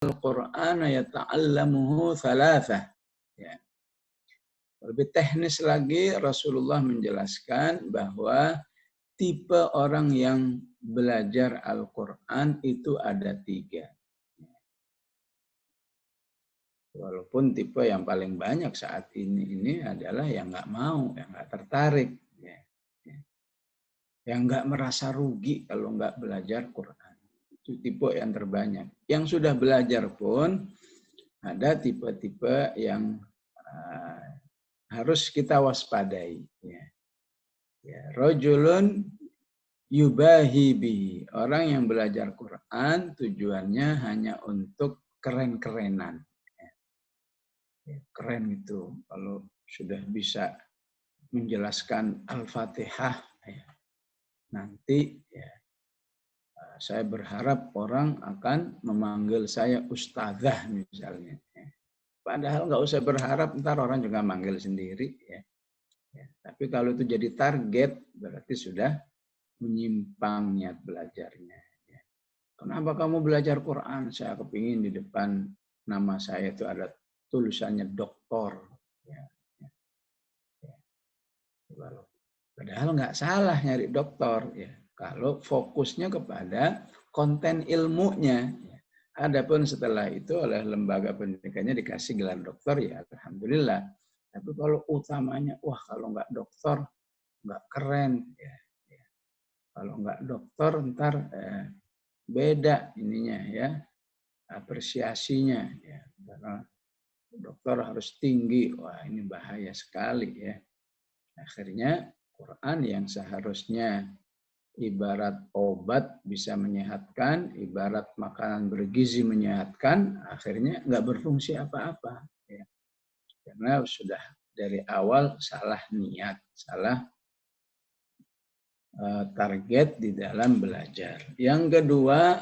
al-Qur'ana yata'allamuhu thalathah. Ya. Lebih teknis lagi, Rasulullah menjelaskan bahwa tipe orang yang belajar Al-Quran itu ada 3. Walaupun tipe yang paling banyak saat ini adalah yang nggak mau, yang nggak tertarik, yang nggak merasa rugi kalau nggak belajar Quran. Itu tipe yang terbanyak. Yang sudah belajar pun ada tipe-tipe yang harus kita waspadai. Rajulun yubahi bihi. Orang yang belajar Quran tujuannya hanya untuk keren-kerenan. Keren itu kalau sudah bisa menjelaskan Al-Fatihah. Nanti saya berharap orang akan memanggil saya ustazah misalnya. Padahal nggak usah berharap, ntar orang juga manggil sendiri. Tapi kalau itu jadi target, berarti sudah menyimpang niat belajarnya. Kenapa kamu belajar Quran? Saya kepingin di depan nama saya itu ada tulisannya doktor. Padahal nggak salah nyari doktor. Kalau fokusnya kepada konten ilmunya. Adapun setelah itu oleh lembaga pendidikannya dikasih gelar doktor, ya alhamdulillah. Tapi kalau utamanya, wah kalau nggak doktor nggak keren. Kalau nggak dokter ntar beda ininya apresiasinya karena dokter harus tinggi. Wah, ini bahaya sekali Akhirnya Quran yang seharusnya ibarat obat bisa menyehatkan, ibarat makanan bergizi menyehatkan, akhirnya nggak berfungsi apa-apa karena sudah dari awal salah niat, salah target di dalam belajar. Yang kedua,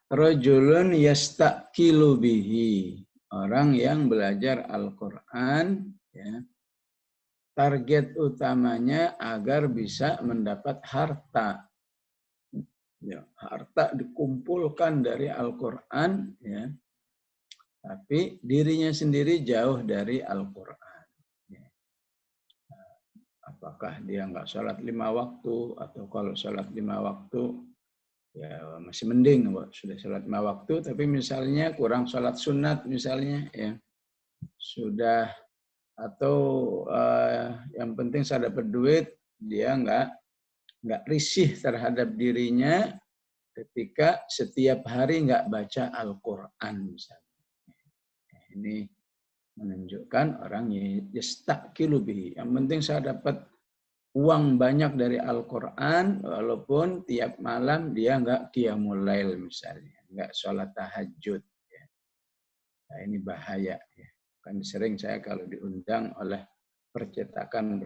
rajulun yastaqilu bihi. Orang yang belajar Al-Quran, target utamanya agar bisa mendapat harta. Harta dikumpulkan dari Al-Quran, tapi dirinya sendiri jauh dari Al-Quran. Apakah dia nggak sholat 5 waktu, atau kalau sholat 5 waktu, ya masih mending sudah sholat 5 waktu, tapi misalnya kurang sholat sunat misalnya, sudah, atau yang penting saya dapat duit, dia nggak risih terhadap dirinya ketika setiap hari nggak baca Al-Quran misalnya. Ini menunjukkan orang yastaqilu bihi. Yang penting saya dapat uang banyak dari Al-Quran, walaupun tiap malam dia nggak qiyamul lail misalnya, nggak sholat tahajud. Nah, ini bahaya. Kan sering saya kalau diundang oleh percetakan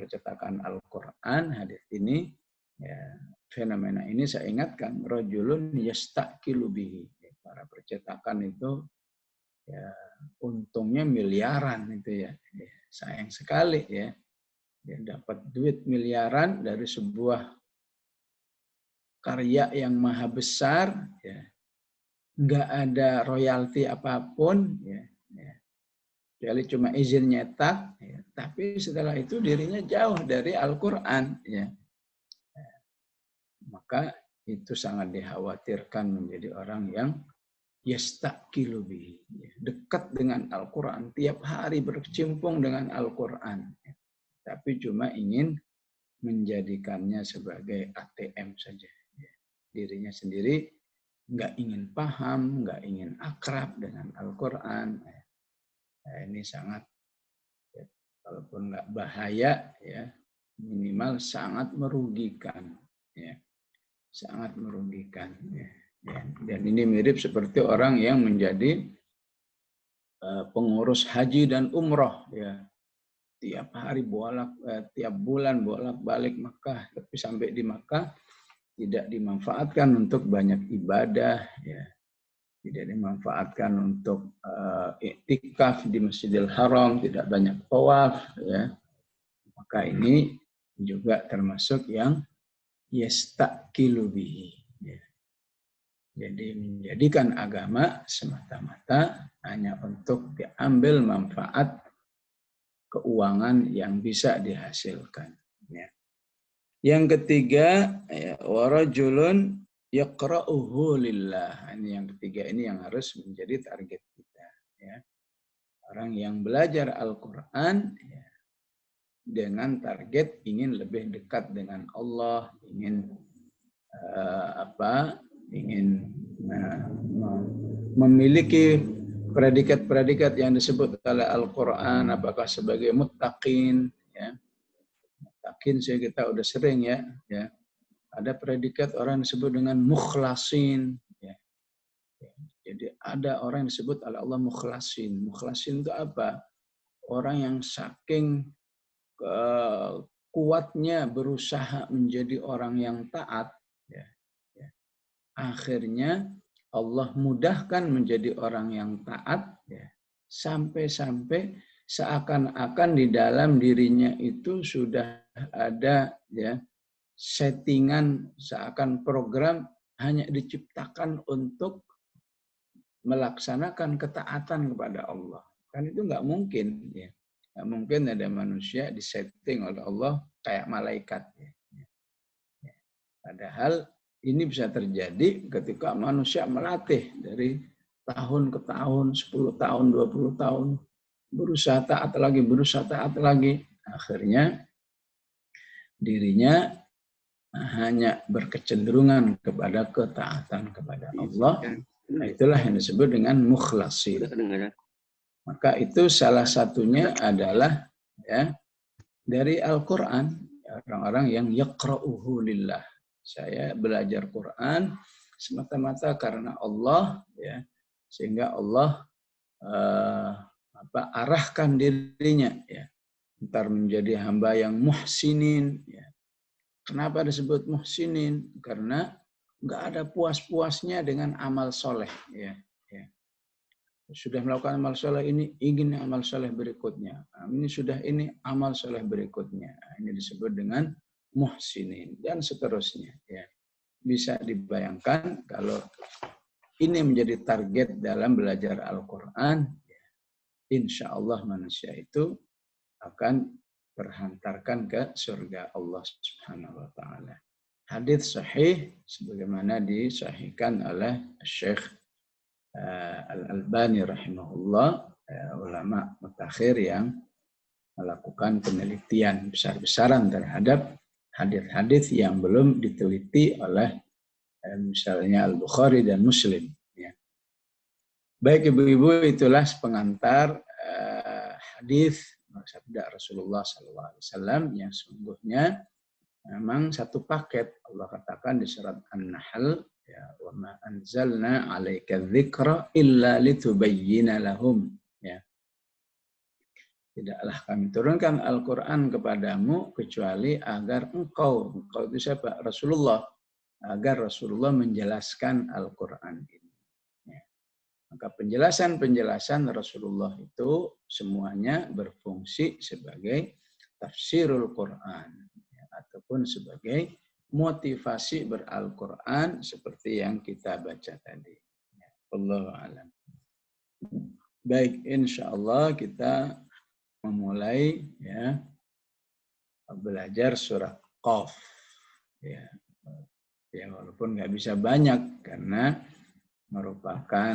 Al-Quran, hadis ini, fenomena ini saya ingatkan, rajulun yastaqilu bihi. Para percetakan itu untungnya miliaran itu sayang sekali dia dapat duit miliaran dari sebuah karya yang maha besar, nggak ada royalti apapun, kecuali cuma izin nyetak, tapi setelah itu dirinya jauh dari Al-Quran, maka itu sangat dikhawatirkan menjadi orang yang yastaqilu bihi, dekat dengan Al-Quran, tiap hari berkecimpung dengan Al-Quran, tapi cuma ingin menjadikannya sebagai ATM saja. Dirinya sendiri nggak ingin paham, nggak ingin akrab dengan Al-Quran. Ini sangat, walaupun nggak bahaya, minimal sangat merugikan. Sangat merugikan. Dan ini mirip seperti orang yang menjadi pengurus haji dan umroh. Tiap hari tiap bulan bolak-balik Makkah, tapi sampai di Makkah tidak dimanfaatkan untuk banyak ibadah, tidak dimanfaatkan untuk iktikaf di Masjidil Haram, tidak banyak tawaf, maka ini juga termasuk yang yastaqilu bihi. Jadi menjadikan agama semata-mata hanya untuk diambil manfaat keuangan yang bisa dihasilkan. Ya. Yang ketiga, ya, warajulun yaqra'uhu lillah. Ini yang ketiga, ini yang harus menjadi target kita. Ya. Orang yang belajar Al-Quran ya, dengan target ingin lebih dekat dengan Allah, ingin ingin memiliki predikat-predikat yang disebut oleh Al-Quran, apakah sebagai muttaqin, ya. Muttaqin kita udah sering ya. Ada predikat orang disebut dengan mukhlasin, ya. Jadi ada orang yang disebut oleh Allah mukhlasin. Mukhlasin itu apa? Orang yang saking kuatnya berusaha menjadi orang yang taat, ya. Akhirnya Allah mudahkan menjadi orang yang taat, ya. Sampai-sampai seakan-akan di dalam dirinya itu sudah ada ya settingan, seakan program hanya diciptakan untuk melaksanakan ketaatan kepada Allah. Kan itu nggak mungkin, ya. Nggak mungkin ada manusia disetting oleh Allah kayak malaikat. Ya. Padahal ini bisa terjadi ketika manusia melatih dari tahun ke tahun, 10 tahun, 20 tahun, berusaha taat lagi. Akhirnya dirinya hanya berkecenderungan kepada ketaatan kepada Allah. Nah, itulah yang disebut dengan mukhlasin. Maka itu salah satunya adalah ya dari Al-Quran, orang-orang yang yaqra'uhu lillah. Saya belajar Quran semata-mata karena Allah, ya, sehingga Allah arahkan dirinya, ya, ntar menjadi hamba yang muhsinin. Ya. Kenapa disebut muhsinin? Karena nggak ada puas-puasnya dengan amal soleh. Ya. Sudah melakukan amal soleh ini, ingin amal soleh berikutnya. Ini sudah ini amal soleh berikutnya. Ini disebut dengan muhsinin dan seterusnya. Ya. Bisa dibayangkan kalau ini menjadi target dalam belajar Al-Quran, ya, insya Allah manusia itu akan terhantarkan ke surga Allah Subhanahu wa taala. Hadits sahih sebagaimana disahihkan oleh Syekh Al-Albani rahimahullah, ulama mutakhir yang melakukan penelitian besar-besaran terhadap hadits-hadits yang belum diteliti oleh misalnya Al-Bukhari dan Muslim. Ya. Baik ibu-ibu, itulah pengantar hadis sabda Rasulullah SAW yang sungguhnya memang satu paket. Allah katakan di surat An-Nahl, ya, wa ma anzalna 'alaika dzikra illa litubayyana lahum. Ya. Tidaklah kami turunkan Al-Quran kepadamu kecuali agar engkau itu siapa? Rasulullah, agar Rasulullah menjelaskan Al-Quran ini. Ya. Maka penjelasan-penjelasan Rasulullah itu semuanya berfungsi sebagai tafsirul Quran, ya, ataupun sebagai motivasi beral-Quran seperti yang kita baca tadi. Ya. Wallahu a'lam. Baik, insya Allah kita memulai ya belajar surah Qaf. Ya, walaupun nggak bisa banyak karena merupakan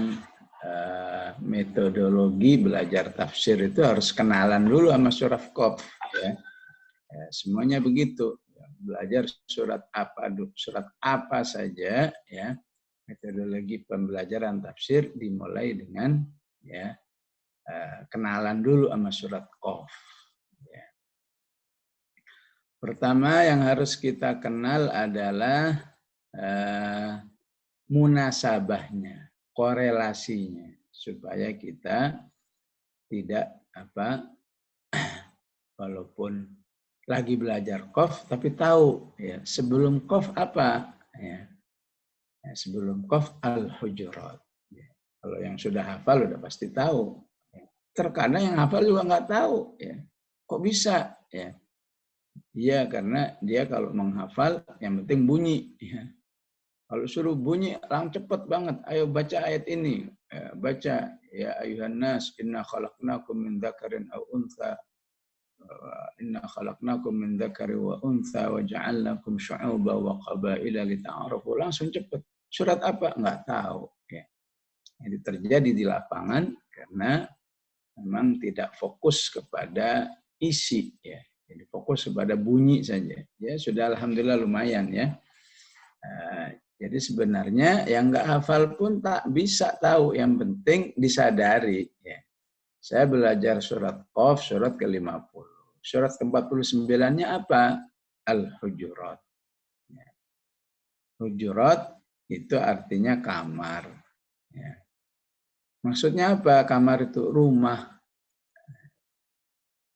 metodologi belajar tafsir itu harus kenalan dulu sama surah Qaf. Ya. Semuanya begitu. Belajar surat apa saja, ya, metodologi pembelajaran tafsir dimulai dengan ya kenalan dulu sama surat Qaf. Ya. Pertama yang harus kita kenal adalah munasabahnya, korelasinya, supaya kita tidak walaupun lagi belajar Qaf tapi tahu ya sebelum Qaf apa, ya. Sebelum Qaf Al-Hujurat. Ya. Kalau yang sudah hafal udah pasti tahu. Ya. Terkadang yang hafal juga nggak tahu, ya. Kok bisa, ya? Iya, karena dia kalau menghafal yang penting bunyi, ya. Kalau suruh bunyi, langsung cepet banget. Ayo baca ayat ini. Baca, ya ayuhan nas, inna khalaqnakum min dzakarin aw untha. Inna khalaqnakum min dzakari wa untha wa ja'alnakum syu'uban wa qabaila lita'arafu. Langsung cepet. Surat apa? Enggak tahu. Ya. Ini terjadi di lapangan karena memang tidak fokus kepada isi. Ya. Jadi fokus kepada bunyi saja. Ya sudah, alhamdulillah lumayan ya. Jadi sebenarnya yang nggak hafal pun tak bisa tahu, yang penting disadari. Ya. Saya belajar surat Qaf, surat ke-50. Surat ke-49-nya apa? Al-Hujurat. Ya. Hujurat itu artinya kamar. Ya. Maksudnya apa? Kamar itu rumah.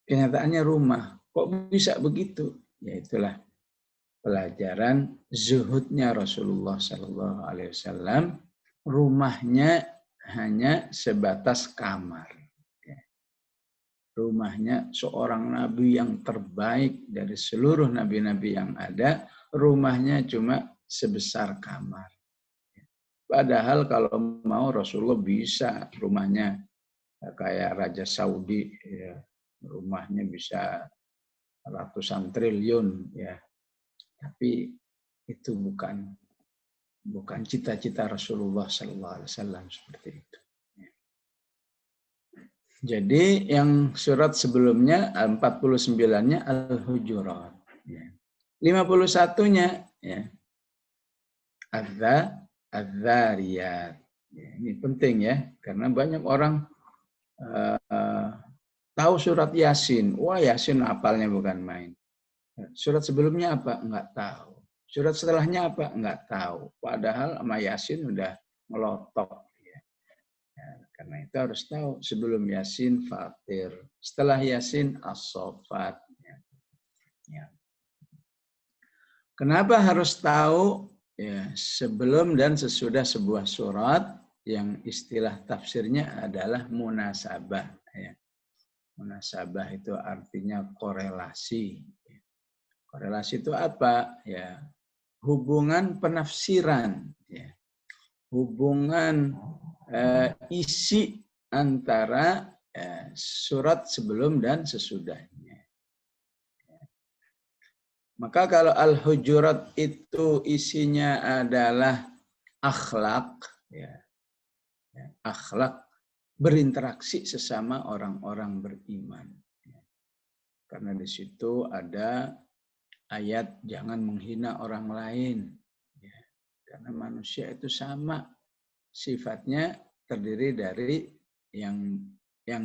Kenyataannya rumah. Kok bisa begitu? Ya itulah pelajaran zuhudnya Rasulullah Sallallahu Alaihi Wasallam. Rumahnya hanya sebatas kamar. Rumahnya seorang nabi yang terbaik dari seluruh nabi-nabi yang ada, rumahnya cuma sebesar kamar. Padahal kalau mau Rasulullah bisa rumahnya kayak Raja Saudi, ya, rumahnya bisa ratusan triliun, ya. Tapi itu bukan cita-cita Rasulullah Sallallahu Alaihi Wasallam seperti itu. Jadi yang surat sebelumnya 49-nya Al-Hujurat. 51-nya ya, Az-Dzariyat. Ini penting ya, karena banyak orang tahu surat Yasin. Wah, Yasin hafalnya bukan main. Surat sebelumnya apa? Enggak tahu. Surat setelahnya apa? Enggak tahu. Padahal sama Yasin udah melotok. Ya. Karena itu harus tahu. Sebelum Yasin, Fatir. Setelah Yasin, As-Saffat. Ya. Kenapa harus tahu? Ya, sebelum dan sesudah sebuah surat yang istilah tafsirnya adalah munasabah. Ya. Munasabah itu artinya korelasi. Korelasi itu apa? Ya, hubungan penafsiran, ya. Hubungan isi antara surat sebelum dan sesudahnya. Maka kalau Al-Hujurat itu isinya adalah akhlak, ya, akhlak berinteraksi sesama orang-orang beriman. Karena di situ ada ayat jangan menghina orang lain. Ya, karena manusia itu sama. Sifatnya terdiri dari yang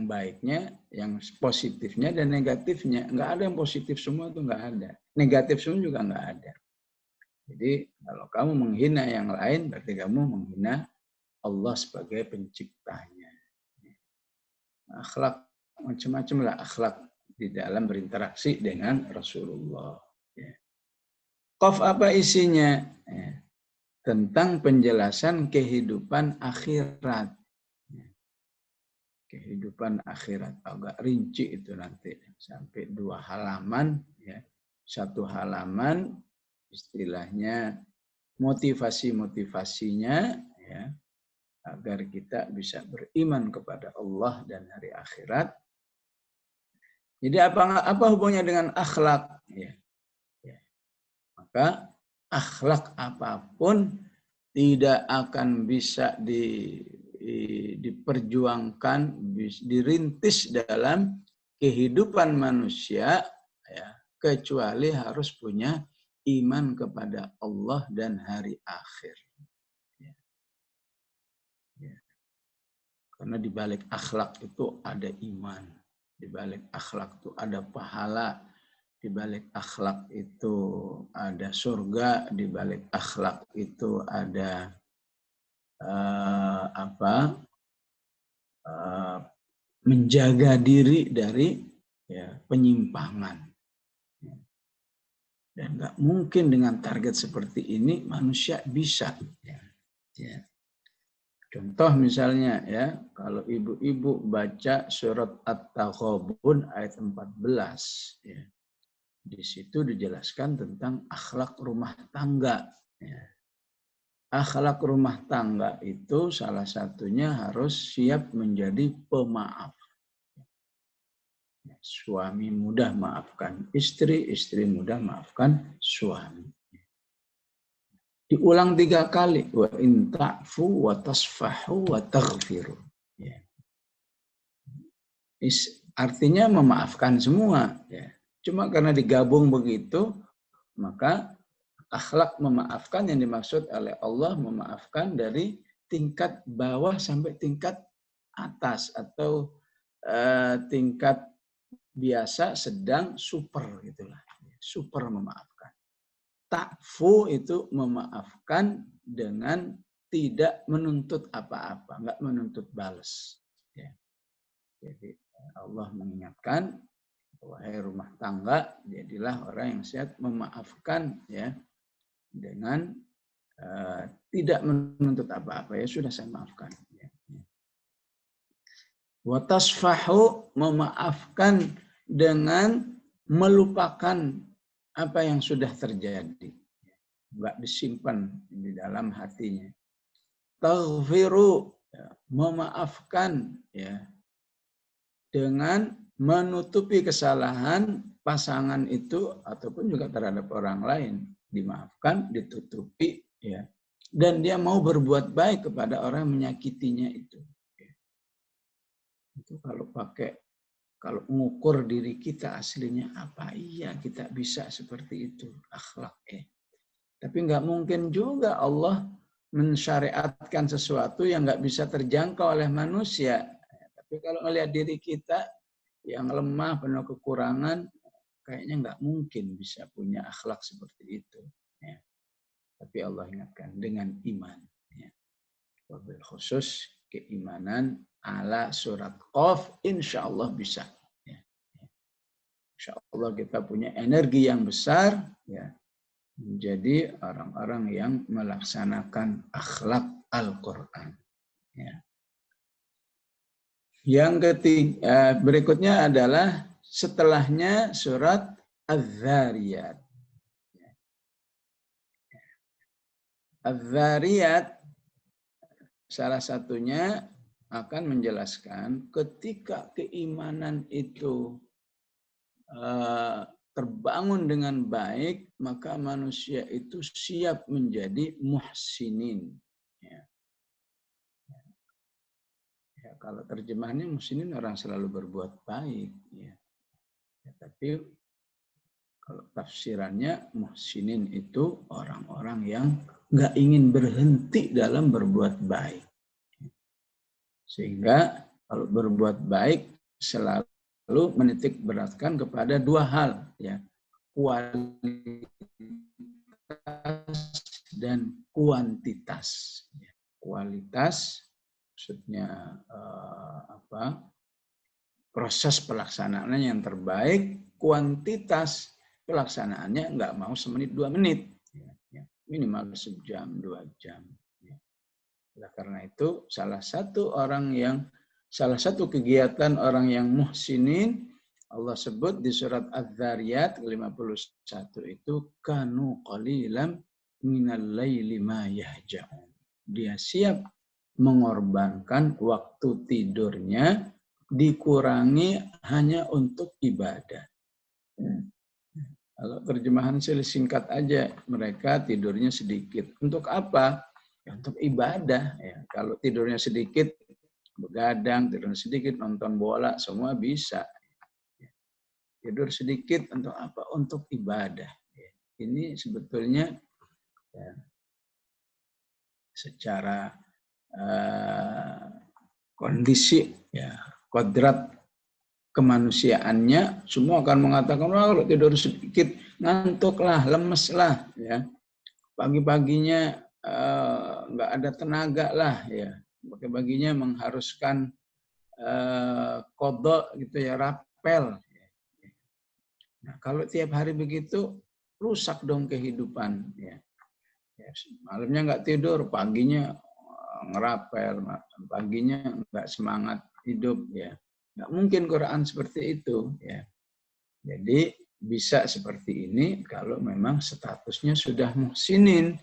baiknya, yang positifnya, dan negatifnya. Enggak ada yang positif semua, itu enggak ada. Negatif semua juga enggak ada. Jadi kalau kamu menghina yang lain, berarti kamu menghina Allah sebagai penciptanya. Akhlak, macam-macam lah akhlak di dalam berinteraksi dengan Rasulullah. Qaf apa isinya? Tentang penjelasan kehidupan akhirat. Kehidupan akhirat agak rinci itu nanti sampai 2 halaman. Ya. 1 halaman istilahnya motivasi-motivasinya, ya, agar kita bisa beriman kepada Allah dan hari akhirat. Jadi apa hubungannya dengan akhlak? Ya. Maka akhlak apapun tidak akan bisa diperjuangkan, dirintis dalam kehidupan manusia, ya, kecuali harus punya iman kepada Allah dan hari akhir. Ya. Ya. Karena di balik akhlak itu ada iman, di balik akhlak itu ada pahala, di balik akhlak itu ada surga, di balik akhlak itu ada menjaga diri dari, ya, penyimpangan. Dan nggak mungkin dengan target seperti ini manusia bisa. Ya. Ya. Contoh misalnya, ya, kalau ibu-ibu baca surat At-Taghabun ayat 14, ya. Di situ dijelaskan tentang akhlak rumah tangga. Ya. akhlak rumah tangga itu salah satunya harus siap menjadi pemaaf. Suami mudah maafkan istri, istri mudah maafkan suami. Diulang 3 kali. Wa in ta'fu wa tasfahu wa taghfiru. Ya. Artinya memaafkan semua. Ya. Cuma karena digabung begitu, maka akhlak memaafkan yang dimaksud oleh Allah memaafkan dari tingkat bawah sampai tingkat atas atau tingkat biasa, sedang, super gitulah. Super memaafkan. Ta'fu itu memaafkan dengan tidak menuntut apa-apa, enggak menuntut balas. Ya. Jadi Allah mengingatkan, wahai rumah tangga, jadilah orang yang siap memaafkan ya dengan tidak menuntut apa-apa, ya sudah saya maafkan. Wa tasfahu, memaafkan dengan melupakan apa yang sudah terjadi, enggak disimpan di dalam hatinya. Taghfiru, memaafkan ya dengan menutupi kesalahan pasangan itu ataupun juga terhadap orang lain, dimaafkan, ditutupi ya. Dan dia mau berbuat baik kepada orang yang menyakitinya itu. Itu kalau mengukur diri kita aslinya apa, iya kita bisa seperti itu akhlak ya. Tapi nggak mungkin juga Allah mensyariatkan sesuatu yang nggak bisa terjangkau oleh manusia. Tapi kalau melihat diri kita yang lemah, penuh kekurangan, kayaknya nggak mungkin bisa punya akhlak seperti itu. Ya. Tapi Allah ingatkan dengan iman. Ya. Wabil khusus keimanan ala surat Qaf, insya Allah bisa. Ya. Insya Allah kita punya energi yang besar, ya, menjadi orang-orang yang melaksanakan akhlak Al-Quran. Ya. Yang ketiga, berikutnya adalah setelahnya surat Az-Zariyat. Az-Zariyat salah satunya akan menjelaskan ketika keimanan itu terbangun dengan baik, maka manusia itu siap menjadi muhsinin. Ya. Ya, kalau terjemahannya muhsinin orang selalu berbuat baik. Ya. Ya, tapi kalau tafsirannya muhsinin itu orang-orang yang nggak ingin berhenti dalam berbuat baik. Sehingga kalau berbuat baik selalu menitik beratkan kepada 2 hal, ya, kualitas dan kuantitas. Kualitas maksudnya proses pelaksanaannya yang terbaik, kuantitas pelaksanaannya nggak mau semenit 2 menit, minimal sejam 2 jam. Nah, karena itu salah satu kegiatan orang yang muhsinin Allah sebut di surat Az-Zariyat 51 itu kanu qalilan minal laili ma yahja'un. Dia siap mengorbankan waktu tidurnya, dikurangi hanya untuk ibadah. Kalau terjemahan singkat aja, mereka tidurnya sedikit. Untuk apa? Ya, untuk ibadah. Ya. Kalau tidurnya sedikit, begadang, tidurnya sedikit, nonton bola, semua bisa. Ya. Tidur sedikit untuk apa? Untuk ibadah. Ya. Ini sebetulnya ya, secara kondisi, ya, kodrat kemanusiaannya, semua akan mengatakan, kalau tidur sedikit, ngantuklah, lemeslah. Ya. Pagi-paginya nggak ada tenaga lah, ya. Pagi-paginya mengharuskan kodok gitu ya, rapel. Nah, kalau tiap hari begitu rusak dong kehidupan. Ya. Ya, malamnya nggak tidur, paginya ngerapel, paginya nggak semangat hidup. Ya, nggak mungkin Quran seperti itu. Ya. Jadi bisa seperti ini kalau memang statusnya sudah muhsinin.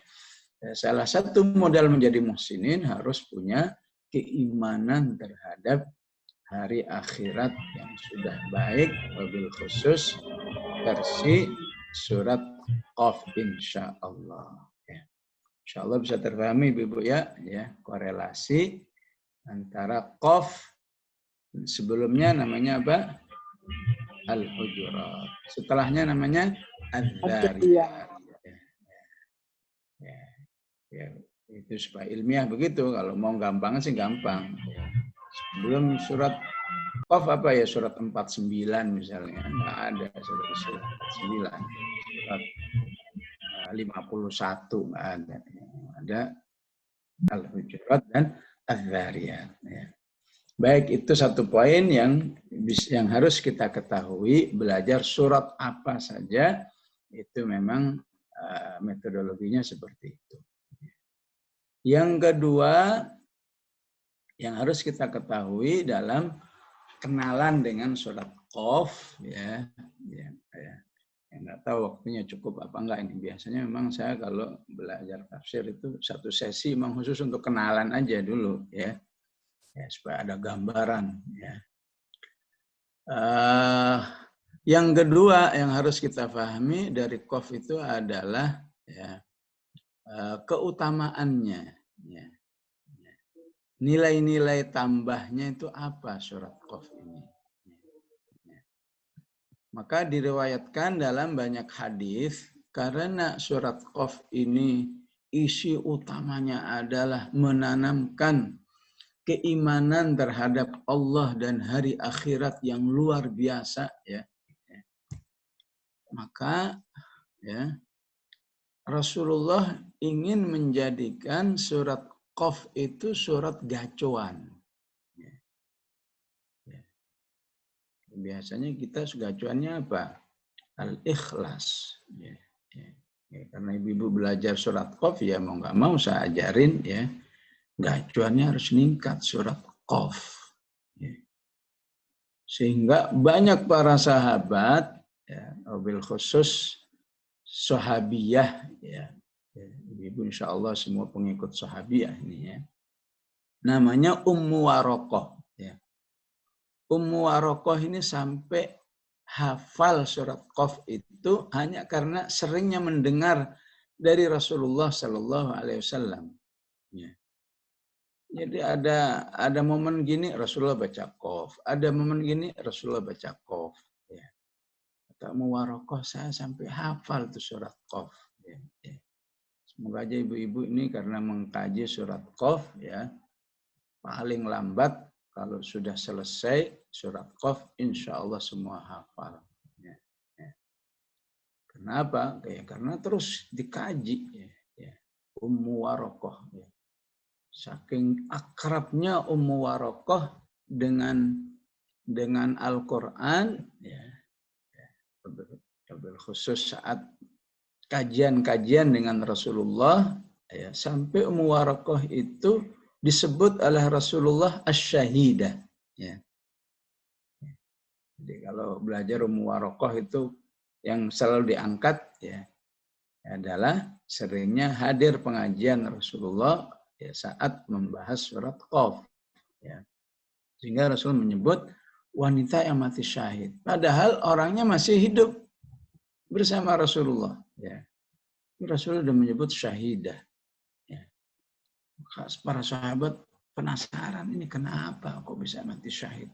Salah satu modal menjadi muhsinin harus punya keimanan terhadap hari akhirat yang sudah baik, wabil khusus versi surat Qaf insya Allah. Ya. Insya Allah bisa terpahami Ibu ya, korelasi antara Qaf sebelumnya namanya apa? Al-Hujurat. Setelahnya namanya Adz-Dzariyat. Ya, itu supaya ilmiah begitu. Kalau mau gampang sih gampang. Ya. Sebelum surat Qaf apa ya, surat 49 misalnya. Nggak ada surat 49. Surat 51 nggak ada. Ada Al-Hujurat dan Adz-Dzariyat. Ya. Baik, itu satu poin yang harus kita ketahui. Belajar surat apa saja itu memang metodologinya seperti itu. Yang kedua yang harus kita ketahui dalam kenalan dengan surat Qaf, ya nggak tahu waktunya cukup apa enggak ini. Biasanya memang saya kalau belajar tafsir itu satu sesi memang khusus untuk kenalan aja dulu, ya supaya ada gambaran, ya. Yang kedua yang harus kita pahami dari Qaf itu adalah keutamaannya, ya. Nilai-nilai tambahnya itu apa surat Qaf ini? Maka diriwayatkan dalam banyak hadis karena surat Qaf ini isi utamanya adalah menanamkan keimanan terhadap Allah dan hari akhirat yang luar biasa, ya. Maka Rasulullah ingin menjadikan surat Qaf itu surat gacuan. Biasanya kita gacuannya apa? Al-Ikhlas. Karena ibu-ibu belajar surat Qaf, ya mau nggak mau saya ajarin, ya gacuannya harus meningkat surat Qaf. Sehingga banyak para sahabat, wabil khusus sahabiyah, ibu insya Allah semua pengikut sahabiyah ini, ya. Namanya Ummu Warokoh. Ummu Warokoh ini sampai hafal surat Qaf itu hanya karena seringnya mendengar dari Rasulullah Sallallahu Alaihi Wasallam. Jadi ada momen gini Rasulullah baca Qaf, ada momen gini Rasulullah baca Qaf. Kata Ummu Warokoh, saya sampai hafal tuh surat Qaf. Semoga aja ibu-ibu ini karena mengkaji surat Qaf, ya paling lambat kalau sudah selesai surat Qaf, insya Allah semua hafal. Kenapa? Karena terus dikaji. Ummu Warokoh. Saking akrabnya Ummu Warokoh dengan Al-Quran, khusus saat kajian-kajian dengan Rasulullah, sampai Ummu Warokoh itu disebut oleh Rasulullah asy-syahidah. Jadi kalau belajar Ummu Warokoh itu yang selalu diangkat, adalah seringnya hadir pengajian Rasulullah saat membahas surat Qaf. Sehingga Rasul menyebut wanita yang mati syahid. Padahal orangnya masih hidup bersama Rasulullah. Rasul sudah menyebut syahidah. Para sahabat penasaran, ini kenapa kok bisa mati syahid?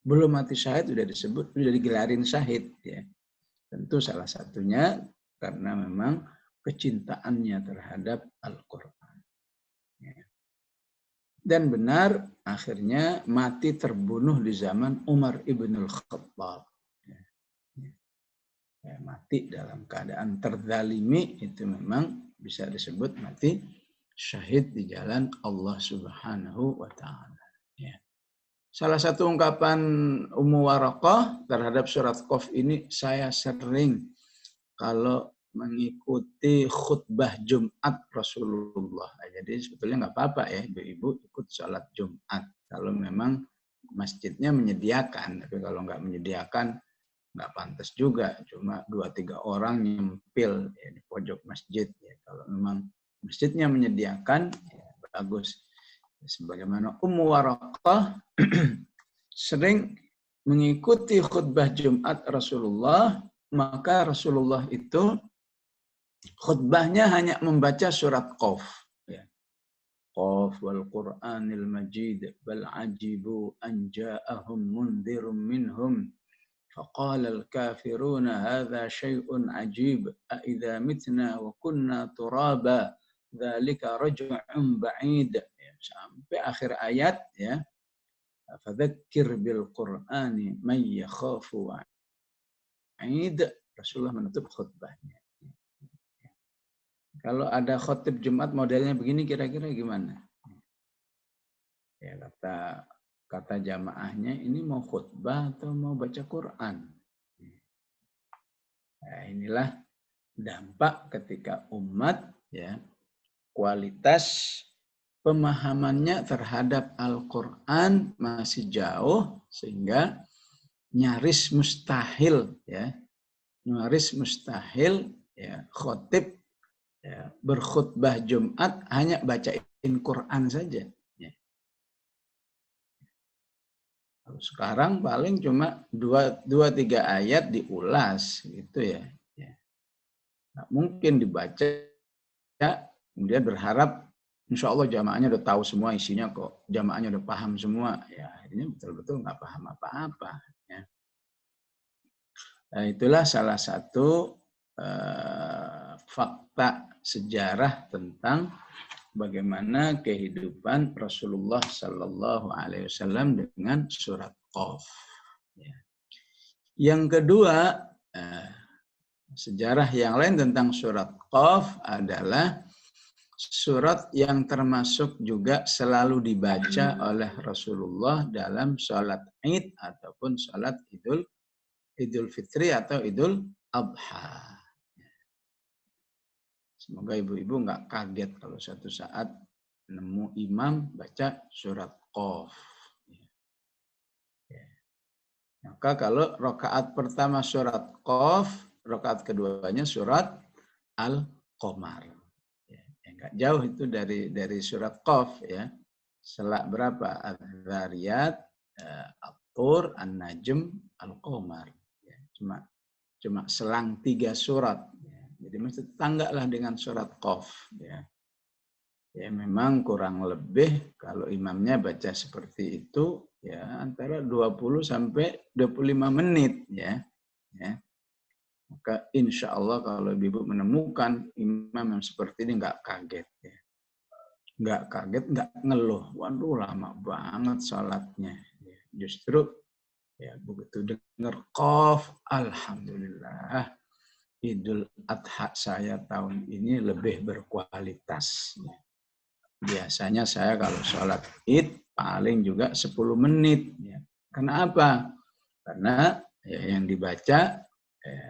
Belum mati syahid sudah disebut, sudah digelarin syahid. Tentu salah satunya karena memang kecintaannya terhadap Al-Quran. Dan benar akhirnya mati terbunuh di zaman Umar ibn al-Khattab. Mati dalam keadaan terzalimi itu memang bisa disebut mati syahid di jalan Allah Subhanahu wa Ta'ala. Salah satu ungkapan Ummu Warokoh terhadap surat Qaf ini, saya sering kalau mengikuti khutbah Jumat Rasulullah. Jadi sebetulnya nggak apa-apa ya ibu-ibu ikut sholat Jumat kalau memang masjidnya menyediakan. Tapi kalau nggak menyediakan nggak pantas juga. Cuma 2-3 orang nyempil di pojok masjid. Kalau memang masjidnya menyediakan, ya, bagus. Sebagaimana Ummu Waraqah sering mengikuti khutbah Jumat Rasulullah, maka Rasulullah itu khutbahnya hanya membaca surat Qaf. Ya. Qaf wal Qur'anil Majid bal ajibu an ja'ahum mundzirum minhum فقال الكافرون هذا شيء عجيب أإذا متنا وكنا ترابا ذلك رجع بعيد, sampai akhir ayat, ya, fadzakir bil Qur'ani man yakhafu wa'id. Rasulullah menutup khutbahnya. Kalau ada khotib Jumat modelnya begini kira-kira gimana? Ya, kata jamaahnya, ini mau khutbah atau mau baca Quran? Nah, inilah dampak ketika umat, ya, kualitas pemahamannya terhadap Al-Quran masih jauh, sehingga nyaris mustahil, ya, nyaris mustahil, ya, khotib, ya, berkhutbah Jumat hanya bacain Quran saja. Sekarang paling cuma 2-3 ayat diulas gitu, ya. Nah, mungkin dibaca, kemudian berharap insya Allah jamaahnya udah tahu semua isinya kok, jamaahnya udah paham semua. Ya, akhirnya betul-betul nggak paham apa-apa. Ya. Nah, itulah salah satu fakta sejarah tentang bagaimana kehidupan Rasulullah Sallallahu Alaihi Wasallam dengan surat Qaf. Ya. Yang kedua, sejarah yang lain tentang surat Qaf adalah surat yang termasuk juga selalu dibaca oleh Rasulullah dalam sholat Id ataupun sholat Idul Fitri atau Idul Adha. Semoga ibu-ibu nggak kaget kalau suatu saat nemu imam baca surat Qaf. Maka kalau rakaat pertama surat Qaf, rakaat keduanya surat Al-Qamar. Ya, nggak jauh itu dari surat Qaf, ya. Selak berapa? Al-Dhariyat, At-Tur, An-Najm, Al-Qamar. Ya, cuma selang 3 surat. Ya. Jadi masih tetangga lah dengan surat Qaf. Ya. Ya, memang kurang lebih kalau imamnya baca seperti itu, ya, antara 20 sampai 25 menit, ya. Ya. Maka insya Allah kalau ibu menemukan imam yang seperti ini nggak kaget, ya. Nggak kaget, nggak ngeluh. Waduh, lama banget sholatnya. Ya. Justru, ya, begitu dengar Qaf, alhamdulillah, Idul Adha saya tahun ini lebih berkualitas. Ya. Biasanya saya kalau sholat Id paling juga 10 menit. Ya. Kenapa? Karena, ya, yang dibaca, ya,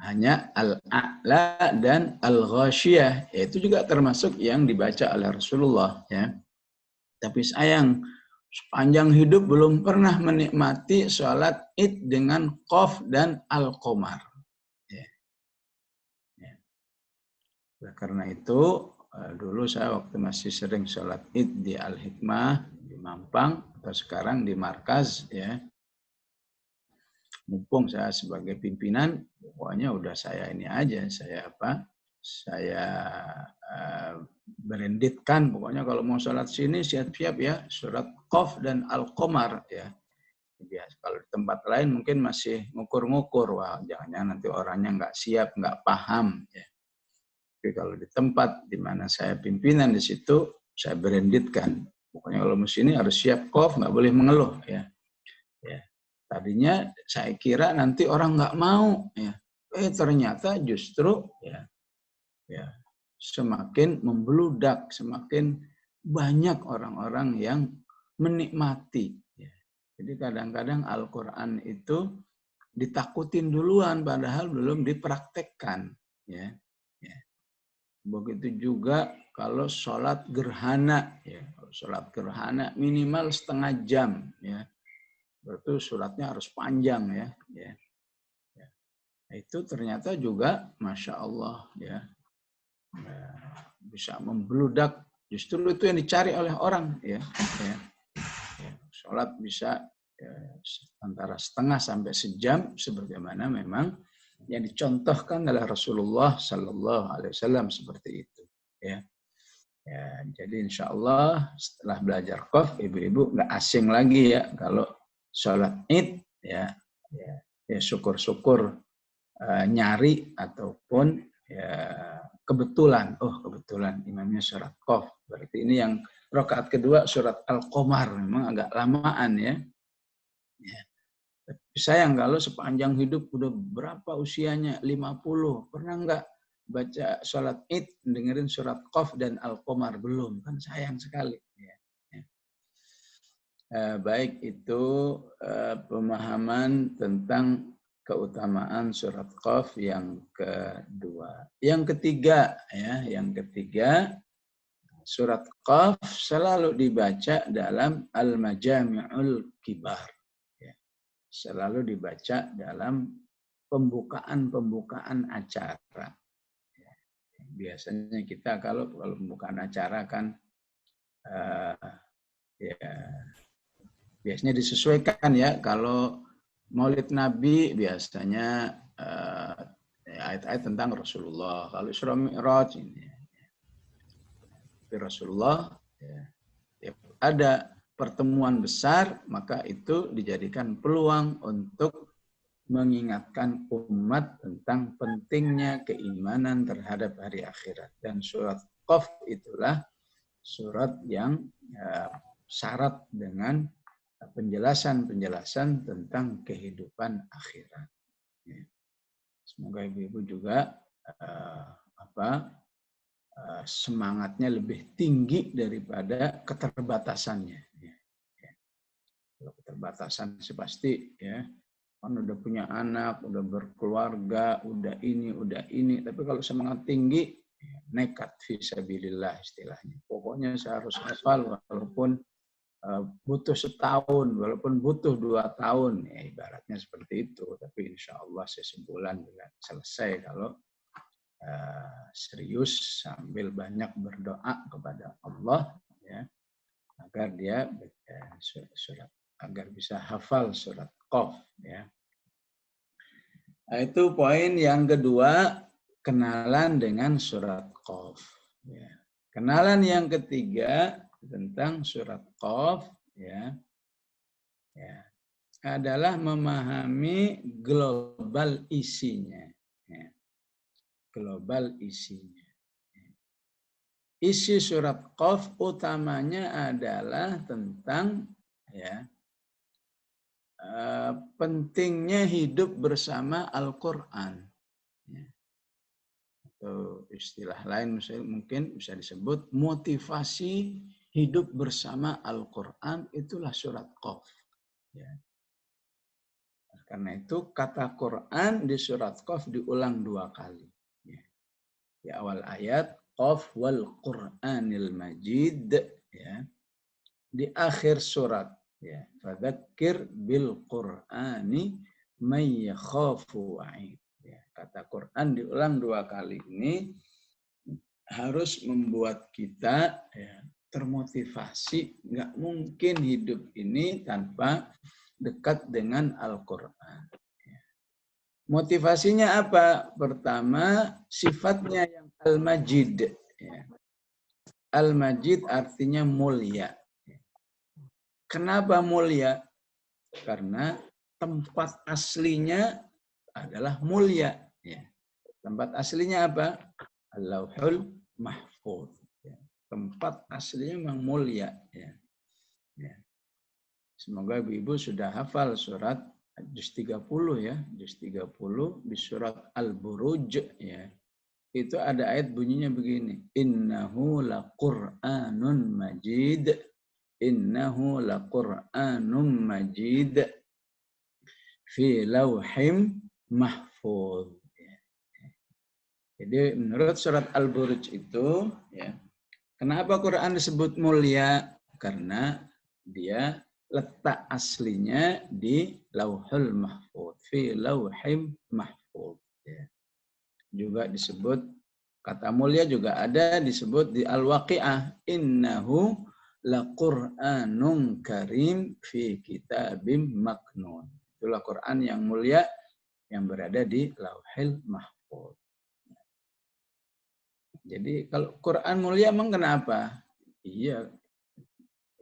hanya Al-A'la dan Al-Ghasyiyah. Itu juga termasuk yang dibaca oleh Rasulullah. Ya. Tapi sayang, sepanjang hidup belum pernah menikmati sholat Id dengan Qaf dan Al-Qamar. Ya. Ya. Karena itu, dulu saya waktu masih sering sholat Id di Al-Hikmah, di Mampang, atau sekarang di Markaz, ya. Mumpung saya sebagai pimpinan, pokoknya udah saya ini aja, saya berenditkan, pokoknya kalau mau sholat sini siap-siap, ya, surat Qaf dan Al-Qamar, ya. Biasa kalau di tempat lain mungkin masih ngukur-ngukur, wah jangan-jangan nanti orangnya nggak siap, nggak paham, ya. Tapi kalau di tempat di mana saya pimpinan, di situ saya berenditkan. Pokoknya kalau sini harus siap Qaf, nggak boleh mengeluh, ya. Ya. Tadinya saya kira nanti orang nggak mau, ya. Ternyata justru, ya, semakin membludak, semakin banyak orang-orang yang menikmati. Ya. Jadi kadang-kadang Al-Quran itu ditakutin duluan, padahal belum dipraktekkan. Ya. Ya. Begitu juga kalau sholat gerhana, ya, kalau sholat gerhana minimal setengah jam, ya, berarti suratnya harus panjang, ya, ya. Itu ternyata juga, masya Allah, ya, bisa membludak. Justru itu yang dicari oleh orang, ya. Sholat bisa antara setengah sampai sejam, sebagaimana memang yang dicontohkan oleh Rasulullah Sallallahu Alaihi Wasallam seperti itu. Ya, jadi insya Allah setelah belajar qaf, ibu-ibu nggak asing lagi ya kalau sholat id, ya syukur-syukur nyari ataupun kebetulan imamnya surat qaf. Berarti ini yang rakaat kedua surat Al-Qamar, memang agak lamaan ya. Tapi sayang kalau sepanjang hidup udah berapa usianya, 50, pernah nggak baca sholat id dengerin surat qaf dan Al-Qamar? Belum, kan sayang sekali. Baik itu pemahaman tentang keutamaan surat qaf yang kedua. Yang ketiga, surat qaf selalu dibaca dalam al-majami'ul kibar. Selalu dibaca dalam pembukaan acara. Biasanya kita kalau pembukaan acara kan biasanya disesuaikan ya. Kalau Maulid Nabi biasanya ayat-ayat tentang Rasulullah. Kalau Isra Mi'raj ini Rasulullah, ada pertemuan besar, maka itu dijadikan peluang untuk mengingatkan umat tentang pentingnya keimanan terhadap hari akhirat. Dan surat Qaf itulah surat yang syarat dengan penjelasan tentang kehidupan akhirat. Semoga ibu-ibu juga semangatnya lebih tinggi daripada keterbatasannya. Kalau keterbatasan sih pasti ya, kan udah punya anak, udah berkeluarga, udah ini. Tapi kalau semangat tinggi, nekat fisabilillah istilahnya. Pokoknya saya harus hafal walaupun butuh setahun, walaupun butuh 2 tahun, ya ibaratnya seperti itu. Tapi insya Allah sebulan juga selesai kalau serius sambil banyak berdoa kepada Allah ya, agar dia agar bisa hafal surat Qaf ya. Nah, itu poin yang kedua, kenalan dengan surat Qaf ya. Kenalan yang ketiga tentang surat Qaf ya adalah memahami global isinya ya. Global isinya. Isi surat Qaf utamanya adalah tentang pentingnya hidup bersama Al-Quran. Atau istilah lain misalnya mungkin bisa disebut motivasi hidup bersama Al-Quran, itulah surat Qaf. Karena itu kata Quran di surat Qaf diulang 2 kali. Di awal ayat, Qaf wal Qur'anil Majid. Di akhir surat, fadzakir bil Qur'ani may yakhafu wa'id. Kata Quran diulang 2 kali ini harus membuat kita termotivasi. Nggak mungkin hidup ini tanpa dekat dengan Al-Quran. Motivasinya apa? Pertama, sifatnya yang Al-Majid. Al-Majid artinya mulia. Kenapa mulia? Karena tempat aslinya adalah mulia. Tempat aslinya apa? Al-Lauhul Mahfuz. Tempat aslinya memang mulia. Semoga ibu-ibu sudah hafal surat juz 30 ya. Juz 30 di surat Al-Buruj ya. Itu ada ayat bunyinya begini. Innahu laqur'anun majid. Innahu laqur'anun majid. Fi lauhim mahfuz. Jadi menurut surat Al-Buruj itu ya. Kenapa Quran disebut mulia? Karena dia letak aslinya di Lauhul Mahfuz, fi Lauhim Mahfuz. Juga disebut Kata mulia juga ada disebut di Al-Waqi'ah. Innahu laqur'anun karim fi kitabim maknun. Itulah Quran yang mulia yang berada di Lauhil Mahfuz. Jadi kalau Quran mulia emang kenapa? Iya,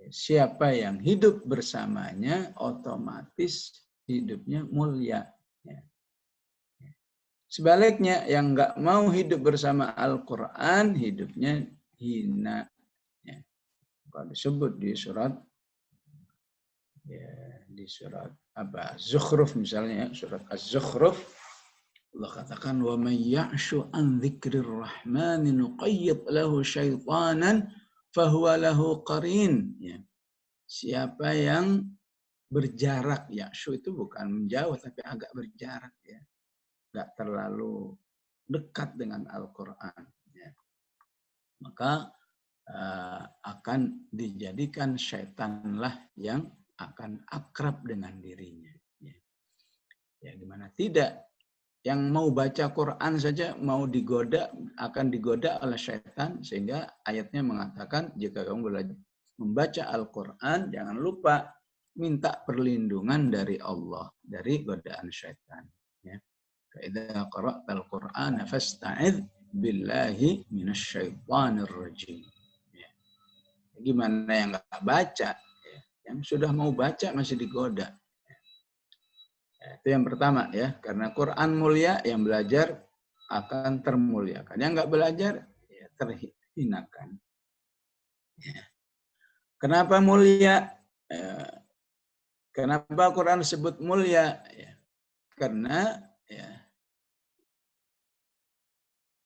siapa yang hidup bersamanya otomatis hidupnya mulia. Sebaliknya yang nggak mau hidup bersama Al-Quran hidupnya hina. Kalau disebut di surat apa Zukhruf misalnya, surat Az-Zukhruf, Allah katakan wa may ya'shu an dzikrir rahmani nuqayyid lahu syaitanan fahuwa lahu qarin. Ya. Siapa yang berjarak, ya'shu itu bukan menjauh tapi agak berjarak ya. Enggak terlalu dekat dengan Al-Qur'an ya. Maka akan dijadikan syaitanlah yang akan akrab dengan dirinya. Ya gimana tidak? Yang mau baca Quran saja mau digoda, akan digoda oleh syaitan, sehingga ayatnya mengatakan jika kamu membaca Al-Quran jangan lupa minta perlindungan dari Allah dari godaan syaitan. Ya. Idza qara'tal Qur'ana fasta'idz billahi minasyaitonir rajim. Gimana yang nggak baca? Yang sudah mau baca masih digoda. Itu yang pertama ya. Karena Quran mulia, yang belajar akan termuliakan. Yang nggak belajar, ya terhinakan. Ya. Kenapa mulia? Kenapa Quran disebut mulia? Ya.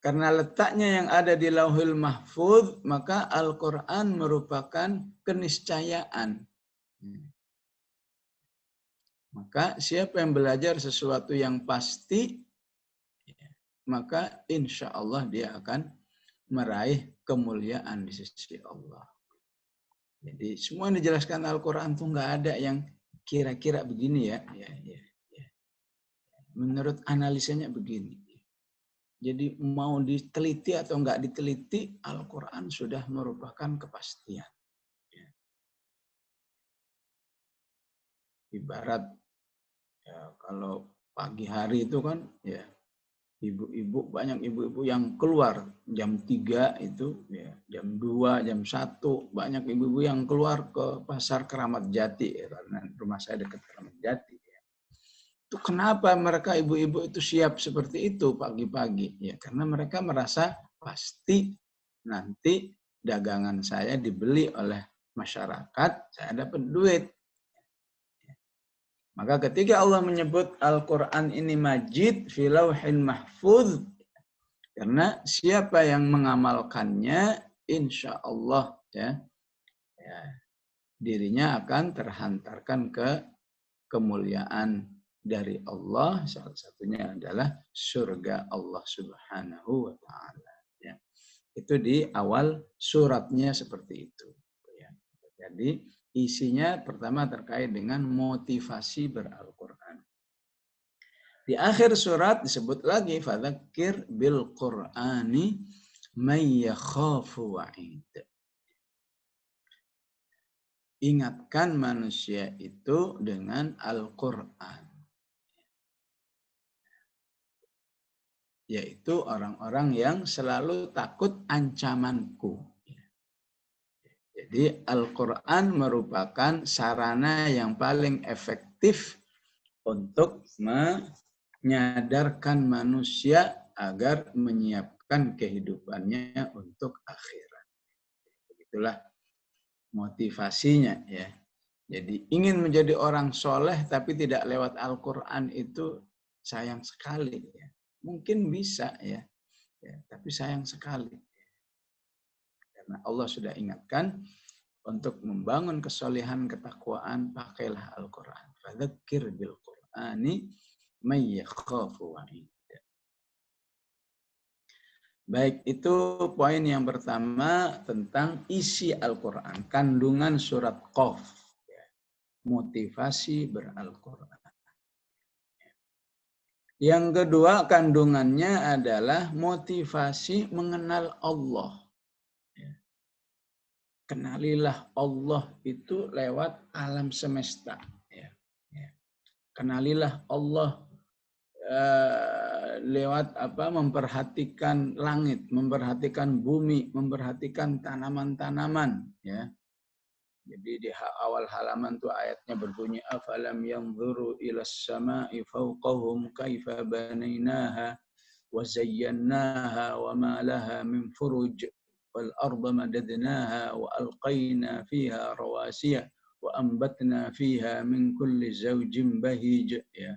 Karena letaknya yang ada di Lauhul Mahfuz, maka Al-Quran merupakan keniscayaan. Maka siapa yang belajar sesuatu yang pasti, maka insya Allah dia akan meraih kemuliaan di sisi Allah. Jadi semua yang dijelaskan Al-Quran itu nggak ada yang kira-kira begini ya. Menurut analisanya begini. Jadi mau diteliti atau nggak diteliti, Al-Quran sudah merupakan kepastian. Ibarat ya, kalau pagi hari itu kan ya ibu-ibu, banyak ibu-ibu yang keluar jam 3 itu, ya, jam 2, jam 1, banyak ibu-ibu yang keluar ke pasar Keramat Jati, ya, karena rumah saya dekat Keramat Jati. Ya. Itu kenapa mereka ibu-ibu itu siap seperti itu pagi-pagi? Ya, karena mereka merasa pasti nanti dagangan saya dibeli oleh masyarakat, saya dapat duit. Maka ketika Allah menyebut Al-Quran ini majid fi lauhin mahfuz, karena siapa yang mengamalkannya, insya Allah ya, dirinya akan terhantarkan ke kemuliaan dari Allah. Salah satunya adalah surga Allah Subhanahu wa Ta'ala. Ya. Itu di awal suratnya seperti itu. Ya. Jadi isinya pertama terkait dengan motivasi beral-Quran. Di akhir surat disebut lagi fadzakir bil Qur'ani may yakhafu wa'id. Ingatkan manusia itu dengan Al-Quran. Yaitu orang-orang yang selalu takut ancamanku. Jadi Al-Quran merupakan sarana yang paling efektif untuk menyadarkan manusia agar menyiapkan kehidupannya untuk akhirat. Begitulah motivasinya ya. Jadi ingin menjadi orang soleh tapi tidak lewat Al-Quran itu sayang sekali ya. Mungkin bisa ya, tapi sayang sekali. Karena Allah sudah ingatkan untuk membangun kesolehan ketakwaan pakailah Al-Quran. Fadzakir bil Qur'ani may yakhafu wa'id. Baik, itu poin yang pertama tentang isi Al-Quran, kandungan surat Qaf, motivasi beral-Quran. Yang kedua kandungannya adalah motivasi mengenal Allah. Kenalilah Allah itu lewat alam semesta. Kenalilah Allah lewat memperhatikan langit, memperhatikan bumi, memperhatikan tanaman-tanaman. Ya. Jadi di awal halaman tuh ayatnya berbunyi afalam yanzuru ilas sama'i fawqahum kaifa banainaha wa zayyannaha wa ma laha min furuj wal arda madadnaha wa alqayna fiha rawasiya wa ambatna fiha min kulli zawjin bahij. Ya.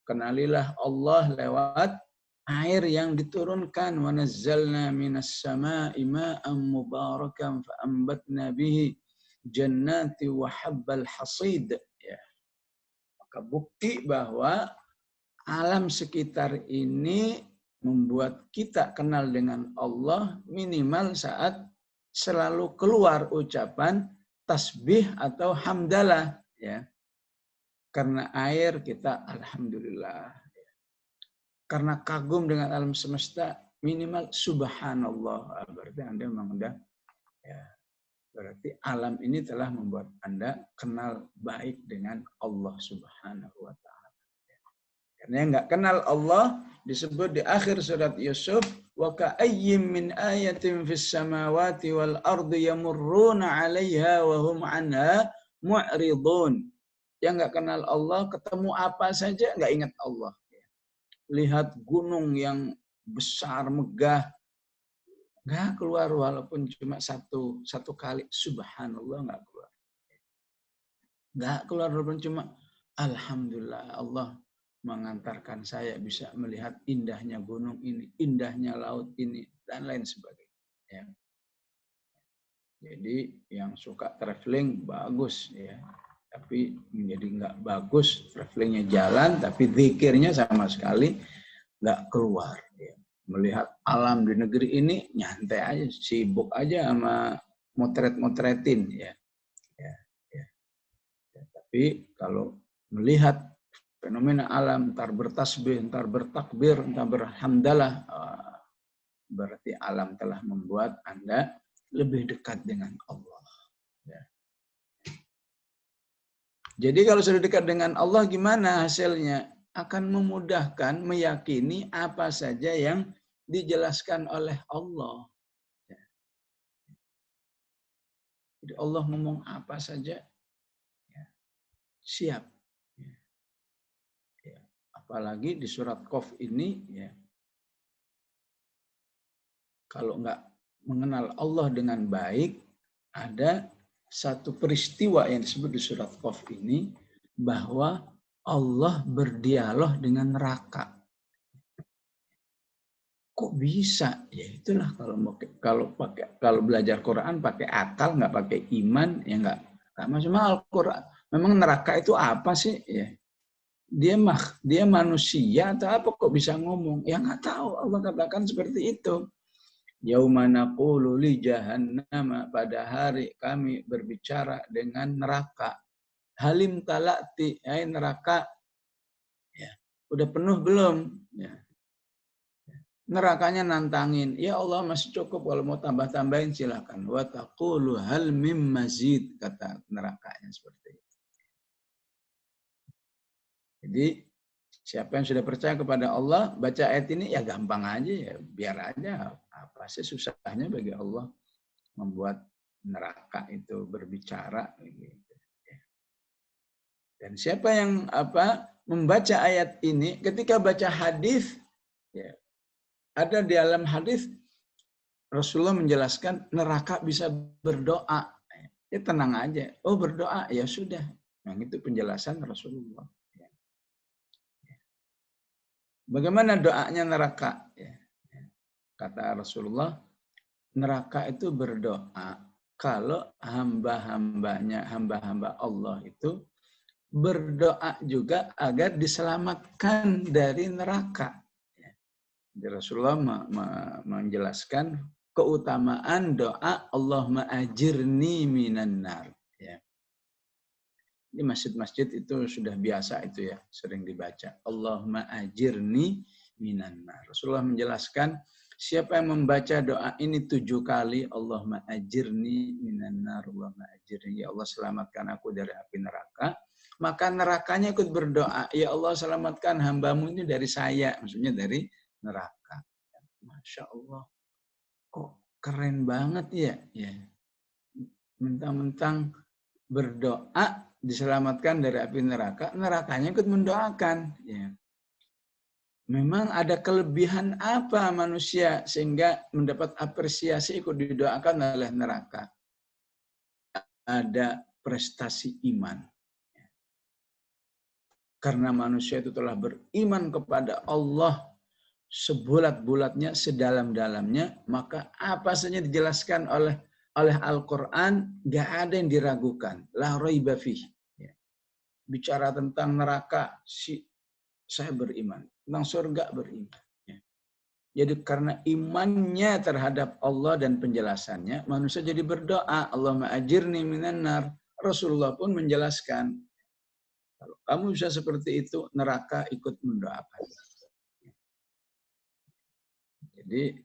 Kenalilah Allah lewat air yang diturunkan. Wa nazzalna minas sama'i ma'an mubarakan fa ambatna bihi jannati wa habbal hasid. Ya. Maka bukti bahwa alam sekitar ini membuat kita kenal dengan Allah minimal saat selalu keluar ucapan tasbih atau hamdalah. Ya. Karena air kita alhamdulillah. Karena kagum dengan alam semesta minimal subhanallah. Berarti Anda memang udah ya. Berarti alam ini telah membuat Anda kenal baik dengan Allah Subhanahu wa taala. Karena yang enggak kenal Allah disebut di akhir surat Yusuf wa ka'ayyim min ayatin fis samawati wal ardi yamurruna 'alaiha wa hum 'anha mu'ridun. Yang enggak kenal Allah ketemu apa saja enggak ingat Allah. Lihat gunung yang besar megah nggak keluar walaupun cuma satu kali subhanallah nggak keluar. Nggak keluar walaupun cuma alhamdulillah Allah mengantarkan saya bisa melihat indahnya gunung ini, indahnya laut ini dan lain sebagainya. Ya. Jadi yang suka traveling bagus ya, tapi menjadi nggak bagus travelingnya jalan tapi zikirnya sama sekali nggak keluar. Ya. Melihat alam di negeri ini nyantai aja, sibuk aja sama motret-motretin ya. Tapi kalau melihat fenomena alam, entar bertasbih, entar bertakbir, entar berhamdalah, berarti alam telah membuat Anda lebih dekat dengan Allah. Ya. Jadi kalau sudah dekat dengan Allah gimana hasilnya? Akan memudahkan meyakini apa saja yang dijelaskan oleh Allah. Jadi Allah ngomong apa saja, ya, siap. Ya. Apalagi di surat Qaf ini, ya, kalau nggak mengenal Allah dengan baik, ada satu peristiwa yang disebut di surat Qaf ini, bahwa Allah berdialog dengan neraka. Kok bisa? Ya itulah kalau belajar Quran pakai akal nggak pakai iman ya nggak cuma Al-Quran. Memang neraka itu apa sih? Ya. Dia manusia atau apa kok bisa ngomong? Ya nggak tahu. Allah katakan seperti itu. Yauma naqulu li jahannam, pada hari kami berbicara dengan neraka. Halim talati, hai neraka. Ya, udah penuh belum? Ya. Nerakanya nantangin, ya Allah masih cukup, kalau mau tambah-tambahin silakan. Wa taqulu hal mim mazid, kata nerakanya seperti itu. Jadi siapa yang sudah percaya kepada Allah, baca ayat ini ya gampang aja ya, biar aja, apa sih susahnya bagi Allah membuat neraka itu berbicara gitu. Dan siapa yang membaca ayat ini ketika baca hadis, ya, ada di dalam hadis Rasulullah menjelaskan neraka bisa berdoa. Ya tenang aja. Oh berdoa, ya sudah. Yang itu penjelasan Rasulullah. Bagaimana doanya neraka? Kata Rasulullah, neraka itu berdoa kalau hamba-hamba Allah itu berdoa juga agar diselamatkan dari neraka. Jadi Rasulullah menjelaskan keutamaan doa Allahumma ajirni minan nar. Ya. Di masjid-masjid itu sudah biasa itu ya, sering dibaca. Allahumma ajirni minan nar. Rasulullah menjelaskan, siapa yang membaca doa ini 7 kali, Allahumma ajirni minan nar, Allahumma ajirni, ya Allah selamatkan aku dari api neraka, maka nerakanya ikut berdoa, ya Allah selamatkan hambamu ini dari saya, maksudnya dari neraka. Masya Allah, kok keren banget ya. Ya. Mentang-mentang berdoa diselamatkan dari api neraka, nerakanya ikut mendoakan. Ya. Memang ada kelebihan apa manusia sehingga mendapat apresiasi ikut didoakan oleh neraka? Ada prestasi iman. Karena manusia itu telah beriman kepada Allah sebulat-bulatnya, sedalam-dalamnya, maka apa saja dijelaskan oleh Al-Quran, gak ada yang diragukan. La raiba fih. Bicara tentang neraka, saya beriman. Tentang surga beriman. Jadi karena imannya terhadap Allah dan penjelasannya, manusia jadi berdoa, Allahumma ajirni minan nar. Rasulullah pun menjelaskan, kalau kamu bisa seperti itu, neraka ikut mendoakan. Jadi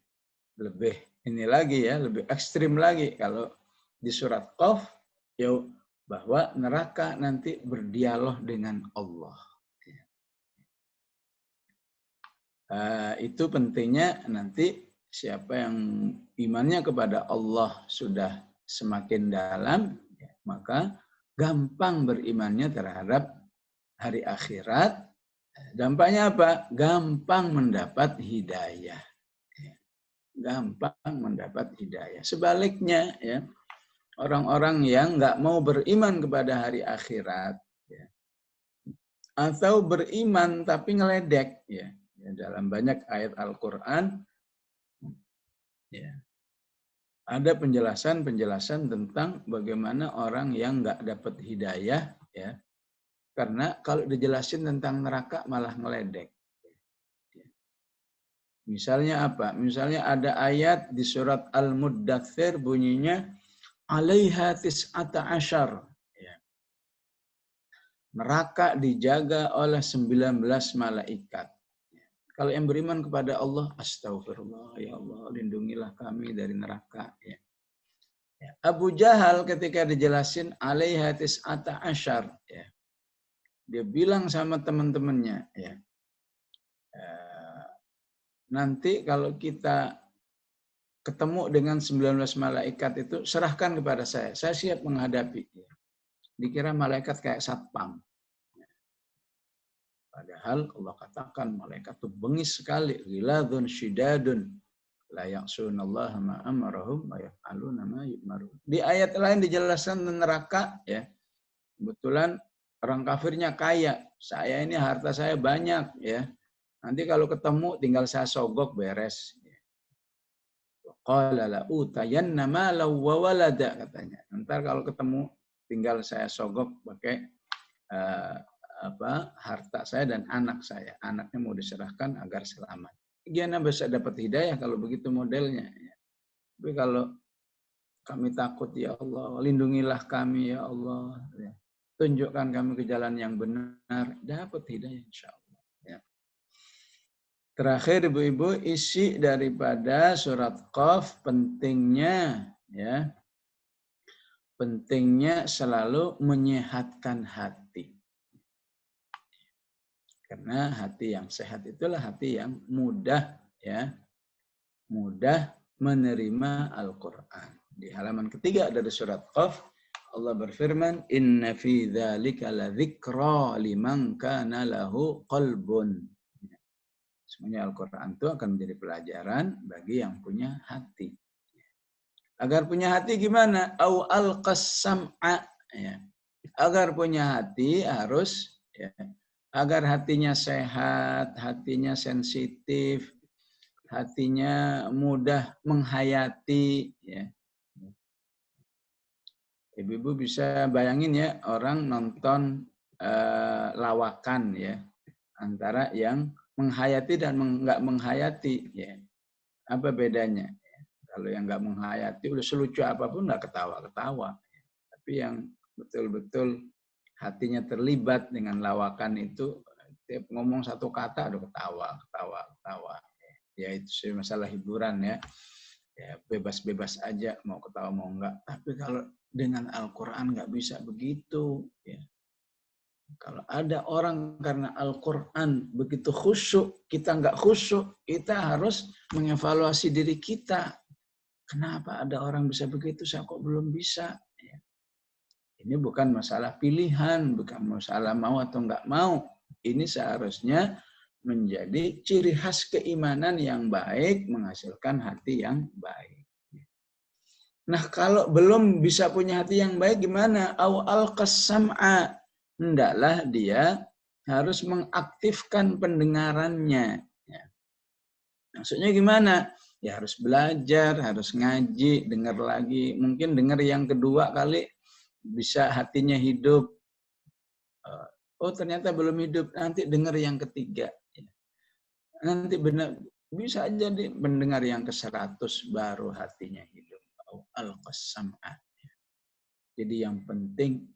lebih ini lagi ya, lebih ekstrim lagi kalau di surat Qaf ya, bahwa neraka nanti berdialog dengan Allah. Itu pentingnya nanti siapa yang imannya kepada Allah sudah semakin dalam, ya, maka gampang berimannya terhadap hari akhirat. Dampaknya apa? Gampang mendapat hidayah. Gampang mendapat hidayah. Sebaliknya, ya, orang-orang yang nggak mau beriman kepada hari akhirat, ya, atau beriman tapi ngeledek, ya, dalam banyak ayat Al-Quran, ya, ada penjelasan-penjelasan tentang bagaimana orang yang nggak dapat hidayah, ya, karena kalau dijelasin tentang neraka malah ngeledek. Misalnya apa? Misalnya ada ayat di surat Al-Muddathir bunyinya 'alaiha tis'ata asyar. Ya. Neraka dijaga oleh 19 malaikat. Ya. Kalau yang beriman kepada Allah, astagfirullah, ya Allah, lindungilah kami dari neraka. Ya. Ya. Abu Jahal ketika dijelasin 'alaiha tis'ata asyar. Ya. Dia bilang sama teman-temannya, ya, nanti kalau kita ketemu dengan 19 malaikat itu, serahkan kepada saya. Saya siap menghadapi. Dikira malaikat kayak satpam. Padahal Allah katakan malaikat itu bengis sekali. Ghiladun syidadun. La ya'sunallaha ma amarahum wa yaf'aluna ma yu'marun. Di ayat lain dijelaskan neraka, ya. Kebetulan orang kafirnya kaya. Saya ini harta saya banyak, ya. Nanti kalau ketemu tinggal saya sogok beres. Qala la utayanna malan wa walada, katanya. Ntar kalau ketemu tinggal saya sogok pakai harta saya dan anak saya. Anaknya mau diserahkan agar selamat. Gimana bisa dapat hidayah kalau begitu modelnya? Tapi kalau kami takut, ya Allah, lindungilah kami, ya Allah. Tunjukkan kami ke jalan yang benar, dapat hidayah insya Allah. Ya. Terakhir ibu-ibu, isi daripada surat Qaf pentingnya, ya, pentingnya selalu menyehatkan hati. Karena hati yang sehat itulah hati yang mudah, ya, mudah menerima Al-Quran. Di halaman ketiga dari surat Qaf, Allah berfirman, Inna fi dzalika ladzikra liman kana lahu qalbun. Semuanya Al-Quran itu akan menjadi pelajaran bagi yang punya hati. Agar punya hati gimana? Au al-qassam'a. Ya. Agar punya hati harus, ya, agar hatinya sehat, hatinya sensitif, hatinya mudah menghayati. Ya. Ibu-ibu bisa bayangin ya, orang nonton lawakan, ya, antara yang menghayati dan nggak menghayati, ya. Apa bedanya? Kalau yang nggak menghayati, udah selucu apapun nggak ketawa-ketawa. Tapi yang betul-betul hatinya terlibat dengan lawakan itu, tiap ngomong satu kata udah ketawa. Ya itu masalah hiburan ya. Ya bebas-bebas aja mau ketawa mau enggak. Tapi kalau dengan Al-Quran nggak bisa begitu. Ya. Kalau ada orang karena Al-Quran begitu khusyuk, kita nggak khusyuk, kita harus mengevaluasi diri kita. Kenapa ada orang bisa begitu, saya kok belum bisa? Ya. Ini bukan masalah pilihan, bukan masalah mau atau nggak mau. Ini seharusnya menjadi ciri khas keimanan yang baik, menghasilkan hati yang baik. Nah, kalau belum bisa punya hati yang baik, gimana? Awal qasam'a. Hendaklah dia harus mengaktifkan pendengarannya. Ya. Maksudnya gimana? Ya harus belajar, harus ngaji, dengar lagi. Mungkin dengar yang kedua kali bisa hatinya hidup. Oh ternyata belum hidup, nanti dengar yang ketiga. Nanti benar bisa jadi mendengar yang ke-100 baru hatinya hidup. Al-qasam'ah. Jadi yang penting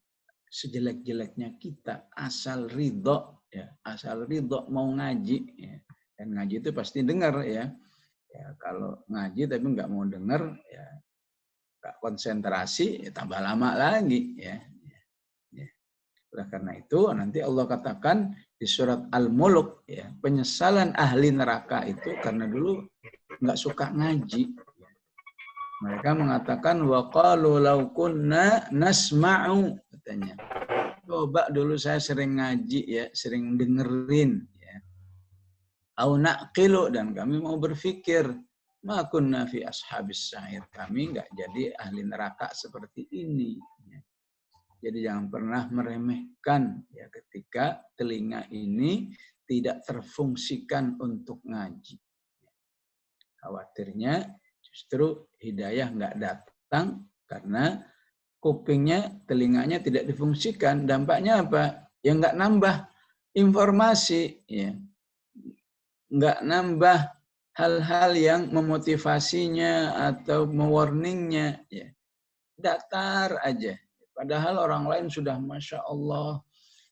sejelek-jeleknya kita asal ridho ya, asal ridho mau ngaji ya. Dan ngaji itu pasti dengar ya. Ya kalau ngaji tapi nggak mau dengar ya nggak konsentrasi ya tambah lama lagi ya. Oleh karena itu nanti Allah katakan di surat Al-Mulk ya, penyesalan ahli neraka itu karena dulu nggak suka ngaji. Mereka mengatakan wa qalu law kunna nasma'u katanya. Coba dulu saya sering ngaji ya, sering dengerin ya. Au naqilu dan kami mau berpikir ma kunna fi ashabis sa'ir. Kami nggak jadi ahli neraka seperti ini. Jadi jangan pernah meremehkan ya ketika telinga ini tidak terfungsikan untuk ngaji. Khawatirnya justru hidayah nggak datang karena kupingnya, telinganya tidak difungsikan. Dampaknya apa? Ya nggak nambah informasi, ya nggak nambah hal-hal yang memotivasinya atau mewarningnya. Ya. Datar aja. Padahal orang lain sudah Masya Allah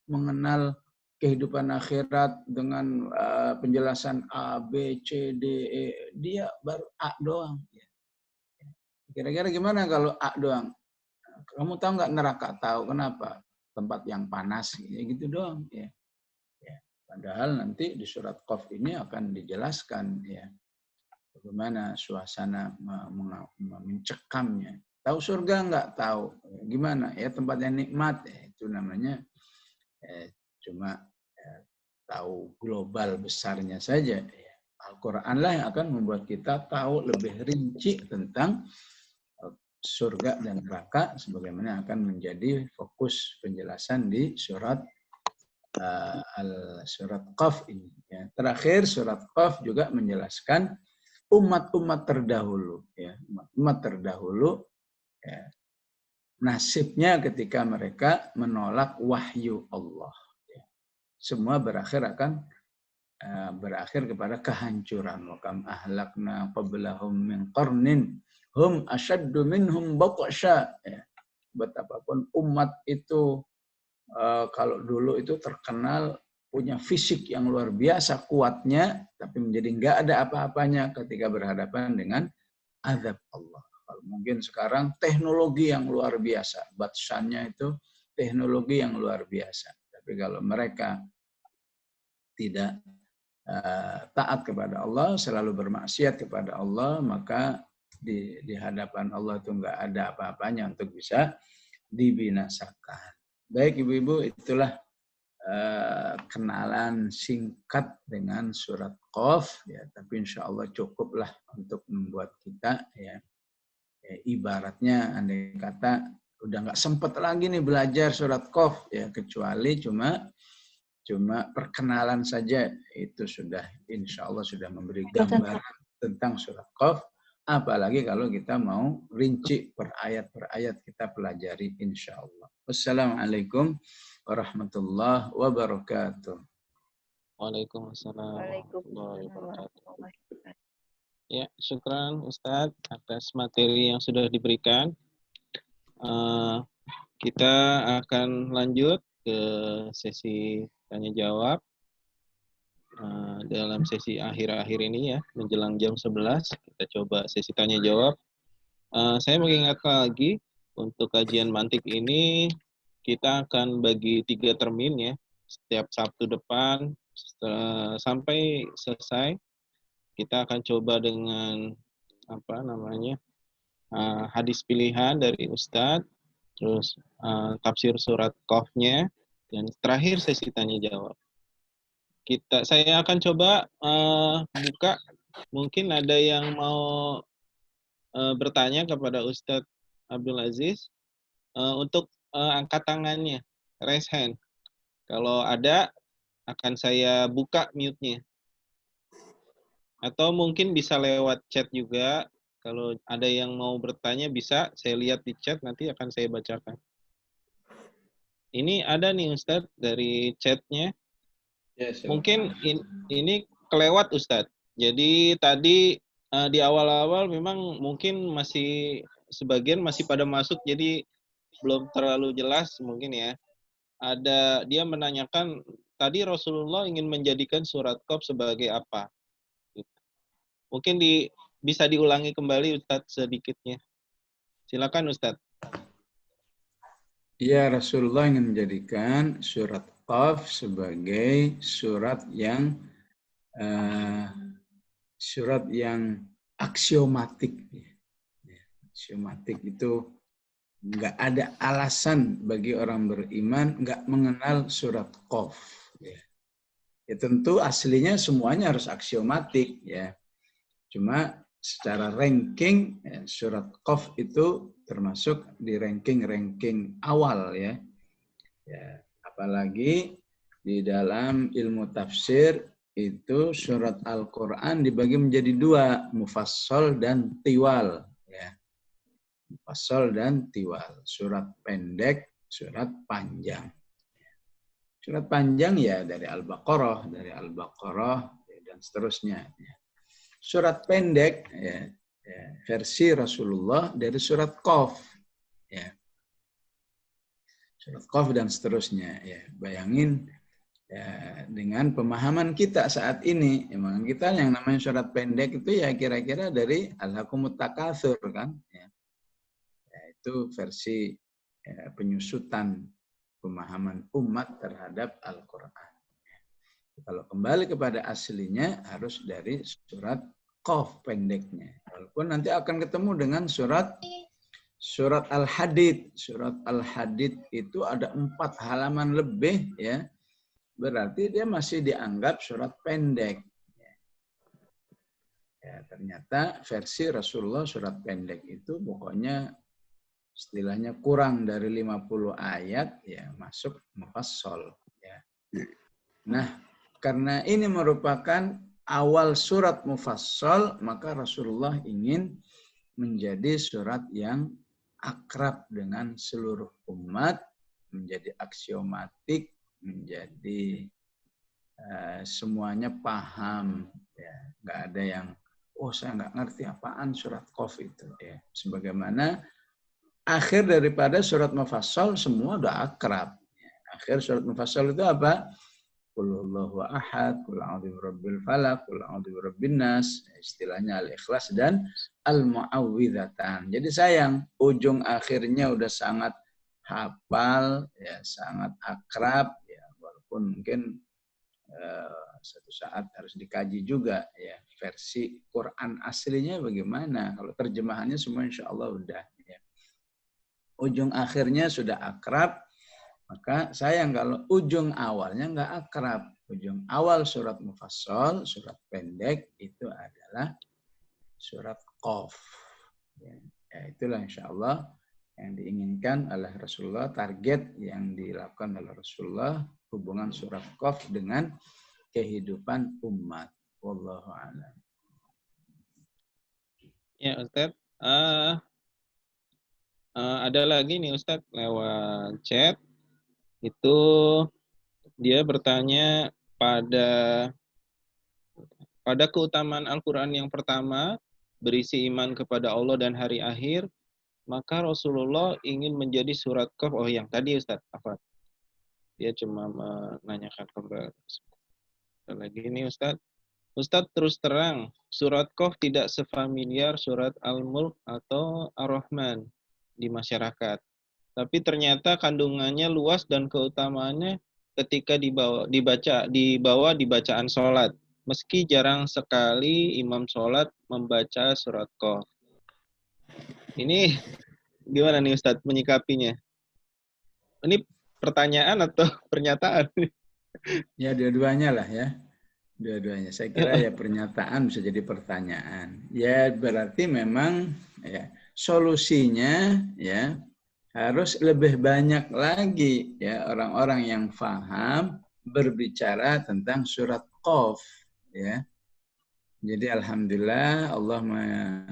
mengenal kehidupan akhirat dengan penjelasan A, B, C, D, E. Dia baru A doang. Kira-kira gimana kalau A doang? Kamu tahu nggak neraka? Tahu kenapa? Tempat yang panas, gitu doang. Ya. Padahal nanti di surat Qaf ini akan dijelaskan ya bagaimana suasana mencekamnya. Tahu surga nggak? Tahu. Gimana? Ya tempat yang nikmat. Ya, itu namanya cuma tahu global besarnya saja. Al-Quran lah yang akan membuat kita tahu lebih rinci tentang surga dan neraka sebagaimana akan menjadi fokus penjelasan di surat surat Qaf ini. Ya. Terakhir surat Qaf juga menjelaskan umat-umat terdahulu. Ya. Umat terdahulu ya, nasibnya ketika mereka menolak wahyu Allah. Ya. Semua berakhir kepada kehancuran. Wa kam ahlakna qablahum min qarnin hum asyaddu minhum batsha. Ya. Betapapun umat itu kalau dulu itu terkenal punya fisik yang luar biasa kuatnya, tapi menjadi nggak ada apa-apanya ketika berhadapan dengan azab Allah. Kalau mungkin sekarang teknologi yang luar biasa, batsannya itu teknologi yang luar biasa. Tapi kalau mereka tidak taat kepada Allah, selalu bermaksiat kepada Allah, maka di hadapan Allah itu nggak ada apa-apanya untuk bisa dibinasakan. Baik ibu-ibu, itulah kenalan singkat dengan surat Qaf ya, tapi insya Allah cukuplah untuk membuat kita ya ibaratnya andai kata udah nggak sempet lagi nih belajar surat Qaf ya, kecuali cuma perkenalan saja itu sudah insya Allah sudah memberi gambaran tentang surat Qaf. Apalagi kalau kita mau rinci per ayat kita pelajari insya Allah. Wassalamualaikum warahmatullahi wabarakatuh. Waalaikumsalam warahmatullahi wabarakatuh. Ya, syukran Ustadz atas materi yang sudah diberikan. Kita akan lanjut ke sesi tanya jawab. Dalam sesi akhir-akhir ini ya, menjelang jam 11, kita coba sesi tanya jawab. Saya mengingatkan lagi, untuk kajian mantik ini, kita akan bagi 3 termin ya, setiap Sabtu depan, sampai selesai, kita akan coba dengan, hadis pilihan dari Ustadz, terus tafsir surat Qaf-nya, dan terakhir sesi tanya jawab. Saya akan coba buka, mungkin ada yang mau bertanya kepada Ustadz Abdul Aziz untuk angkat tangannya, raise hand. Kalau ada, akan saya buka mute-nya. Atau mungkin bisa lewat chat juga. Kalau ada yang mau bertanya bisa, saya lihat di chat, nanti akan saya bacakan. Ini ada nih Ustadz dari chatnya. Yes, Mungkin ini kelewat Ustadz. Jadi tadi di awal-awal memang mungkin sebagian masih pada masuk, jadi belum terlalu jelas mungkin ya. Dia menanyakan, tadi Rasulullah ingin menjadikan surat Qaf sebagai apa? Mungkin bisa diulangi kembali Ustadz sedikitnya. Silakan Ustadz. Ya, Rasulullah ingin menjadikan surat Qaf sebagai surat yang aksiomatik. Aksiomatik itu nggak ada alasan bagi orang beriman nggak mengenal surat Qaf. Ya tentu aslinya semuanya harus aksiomatik ya. Cuma secara ranking surat Qaf itu termasuk di ranking awal ya. Apalagi di dalam ilmu tafsir itu surat Al-Quran dibagi menjadi 2, mufassal dan tiwal. Ya. Mufassal dan tiwal. Surat pendek, surat panjang. Surat panjang ya dari Al-Baqarah, dan seterusnya. Surat pendek versi Rasulullah dari surat Qaf. Ya. Surat Qaf dan seterusnya. Ya. Bayangin dengan pemahaman kita saat ini, emang kita yang namanya surat pendek itu ya kira-kira dari Alhaakumut Takatsur kan. Ya. Itu versi penyusutan pemahaman umat terhadap Al-Quran. Kalau kembali kepada aslinya harus dari surat Qaf pendeknya. Walaupun nanti akan ketemu dengan surat Al-Hadid. Surat Al-Hadid itu ada 4 halaman lebih ya. Berarti dia masih dianggap surat pendek. Ya, ternyata versi Rasulullah surat pendek itu pokoknya istilahnya kurang dari 50 ayat ya masuk mufassal ya. Nah, karena ini merupakan awal surat mufassal, maka Rasulullah ingin menjadi surat yang akrab dengan seluruh umat, menjadi aksiomatik, menjadi semuanya paham ya. Nggak ada yang saya nggak ngerti apaan surat Qaf itu ya. Sebagaimana akhir daripada surat mufassal semua udah akrab. Akhir surat mufassal itu apa? Qul huwallahu ahad, qul a'udzu birabbil falaq, qul a'udzu birabbin nas, istilahnya Al-Ikhlas dan Al-Mu'awwidhatan. Jadi sayang, ujung akhirnya udah sangat hafal, ya sangat akrab, ya walaupun mungkin suatu saat harus dikaji juga ya versi Quran aslinya bagaimana. Kalau terjemahannya semua insya Allah udah. Ya. Ujung akhirnya sudah akrab, maka sayang kalau ujung awalnya nggak akrab. Ujung awal surat mufassal, surat pendek itu adalah surat Qaf. Ya, itulah insya Allah yang diinginkan oleh Rasulullah, target yang dilakukan oleh Rasulullah, hubungan surat Qaf dengan kehidupan umat. Wallahu a'lam. Ya Ustaz, ada lagi nih Ustaz lewat chat, itu dia bertanya pada keutamaan Al-Quran yang pertama, berisi iman kepada Allah dan hari akhir, maka Rasulullah ingin menjadi surat Qaf. Oh yang tadi Ustaz, apa? Dia cuma menanyakan kembali. Lagi ini Ustadz. Ustadz terus terang, surat Qaf tidak sefamiliar surat Al-Mulk atau Ar-Rahman di masyarakat. Tapi ternyata kandungannya luas dan keutamaannya ketika dibawa di bacaan sholat. Meski jarang sekali imam sholat membaca surat Qaf. Ini gimana nih Ustadz menyikapinya? Ini pertanyaan atau pernyataan? Ya, dua-duanya lah ya. Dua-duanya. Saya kira ya pernyataan bisa jadi pertanyaan. Ya berarti memang ya solusinya ya harus lebih banyak lagi ya orang-orang yang paham berbicara tentang surat Qaf ya. Jadi alhamdulillah Allah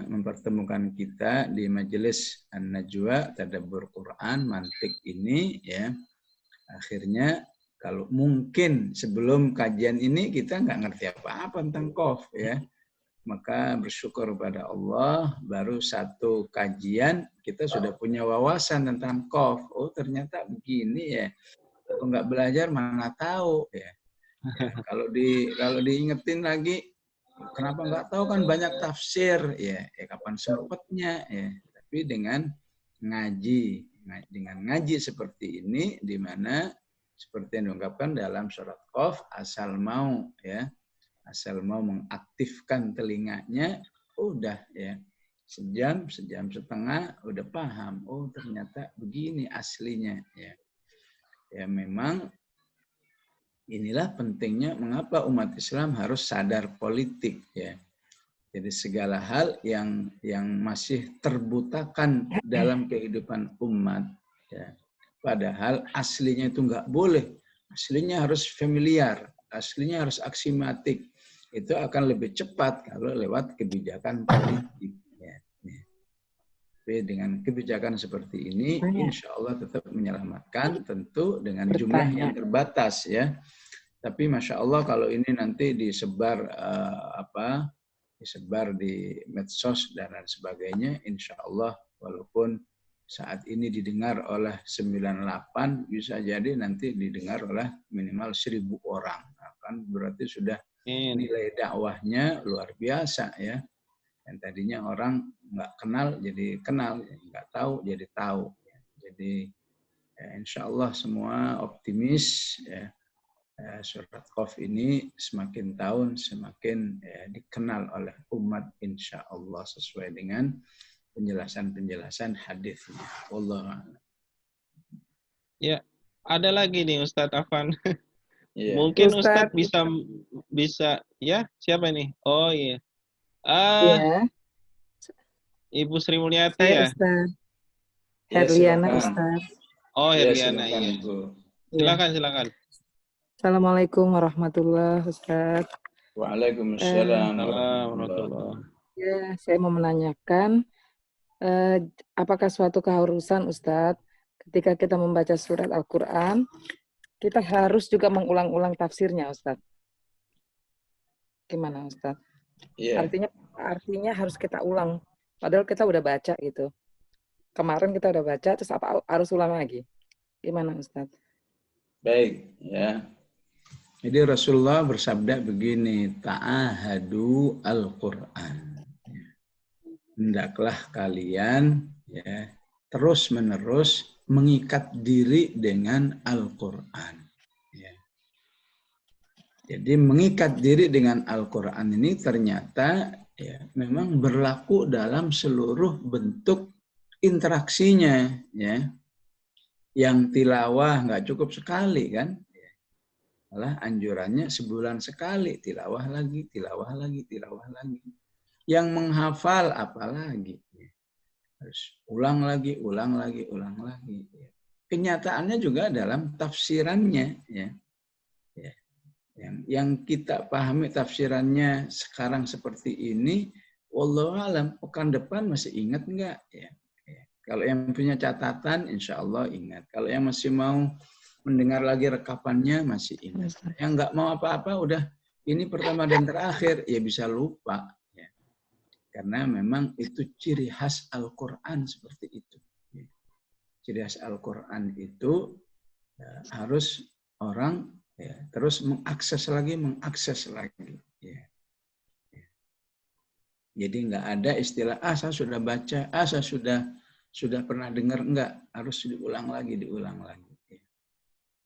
mempertemukan kita di majelis An-Najwa Tadabbur Quran mantik ini ya. Akhirnya kalau mungkin sebelum kajian ini kita nggak ngerti apa-apa tentang Qaf ya. Maka bersyukur kepada Allah baru satu kajian kita sudah punya wawasan tentang Qaf. Oh ternyata begini ya. Kalau nggak belajar mana tahu ya. Kalau diingetin lagi kenapa nggak tahu kan banyak tafsir ya. Kapan sempatnya ya. Tapi dengan ngaji seperti ini di mana seperti yang diungkapkan dalam surat Qaf, asal mau mengaktifkan telinganya, udah ya sejam setengah udah paham. Oh ternyata begini aslinya ya. Ya memang inilah pentingnya mengapa umat Islam harus sadar politik ya. Jadi segala hal yang masih terbutakan dalam kehidupan umat ya. Padahal aslinya itu nggak boleh. Aslinya harus familiar, aslinya harus aksimatik. Itu akan lebih cepat kalau lewat kebijakan politik. Ya. Tapi dengan kebijakan seperti ini, insya Allah tetap menyelamatkan, tentu dengan jumlah yang terbatas ya. Tapi masya Allah kalau ini nanti disebar disebar di medsos dan lain sebagainya, insya Allah walaupun saat ini didengar oleh 98, bisa jadi nanti didengar oleh minimal 1.000 orang. Nah, kan berarti sudah nilai dakwahnya luar biasa ya. Yang tadinya orang nggak kenal jadi kenal, nggak tahu jadi tahu. Jadi ya, insya Allah semua optimis ya. Surat Qaf ini semakin tahun semakin dikenal oleh umat insya Allah sesuai dengan penjelasan hadisnya. Wallah. Ya, ada lagi nih Ustadz Afan. Yeah. Mungkin Ustadz bisa ya, siapa nih? Oh iya. Ya. Ibu Sri Mulyati Saya ya? Ustadz. Herliana Ustadz. Oh, Herliana iya. Silakan. Assalamualaikum warahmatullahi wabarakatuh. Waalaikumsalam warahmatullahi. Ya, saya mau menanyakan apakah suatu keharusan Ustadz ketika kita membaca surat Al-Quran kita harus juga mengulang-ulang tafsirnya Ustadz? Gimana Ustadz? Yeah. Artinya harus kita ulang. Padahal kita udah baca gitu. Kemarin kita udah baca, terus apa harus ulang lagi? Gimana Ustadz? Baik, ya. Jadi Rasulullah bersabda begini, ta'ahadu al-Quran. Hendaklah kalian ya terus-menerus mengikat diri dengan Al-Quran. Ya. Jadi mengikat diri dengan Al-Quran ini ternyata ya memang berlaku dalam seluruh bentuk interaksinya ya. Yang tilawah nggak cukup sekali kan? Malah anjurannya sebulan sekali tilawah lagi. Yang menghafal apalagi harus ulang lagi. Kenyataannya juga dalam tafsirannya ya. Yang kita pahami tafsirannya sekarang seperti ini, wallahu alam, pekan depan masih ingat enggak ya? Kalau yang punya catatan, insya Allah ingat. Kalau yang masih mau mendengar lagi rekapannya, masih ingat. Yang nggak mau apa-apa, udah ini pertama dan terakhir, ya bisa lupa. Ya. Karena memang itu ciri khas Al-Quran seperti itu. Ciri khas Al-Quran itu harus orang ya, terus mengakses lagi ya. Jadi nggak ada istilah saya sudah baca, saya sudah pernah dengar, enggak, harus diulang lagi.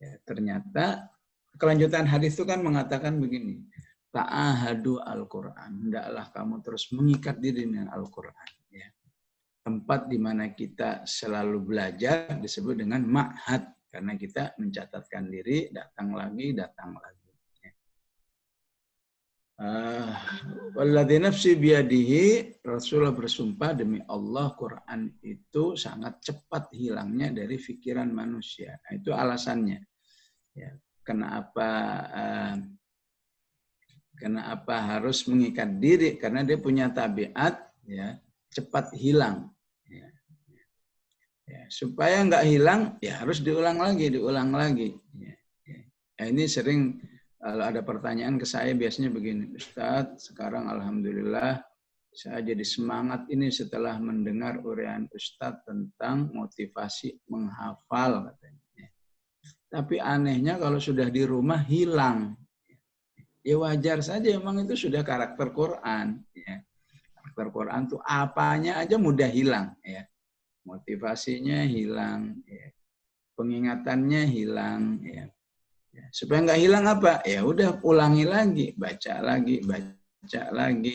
Ya, ternyata kelanjutan hadis itu kan mengatakan begini, ta'ahadu Al-Quran, hendaklah kamu terus mengikat diri dengan Al-Quran. Ya. Tempat di mana kita selalu belajar disebut dengan ma'had, karena kita mencatatkan diri, datang lagi. Walladzi nafsi biyadihi, Rasulullah bersumpah demi Allah, Quran itu sangat cepat hilangnya dari pikiran manusia. Nah, itu alasannya. Ya, kenapa harus mengikat diri? Karena dia punya tabiat ya cepat hilang. Ya, supaya nggak hilang, ya harus diulang lagi. Ya, ini sering kalau ada pertanyaan ke saya biasanya begini, Ustadz, sekarang alhamdulillah saya jadi semangat ini setelah mendengar uraian Ustadz tentang motivasi menghafal katanya. Tapi anehnya kalau sudah di rumah hilang. Ya wajar saja, memang itu sudah karakter Quran. Ya. Karakter Quran tuh apanya aja mudah hilang. Ya. Motivasinya hilang, ya. Pengingatannya hilang. Ya. Supaya nggak hilang apa? Ya udah ulangi lagi, baca lagi,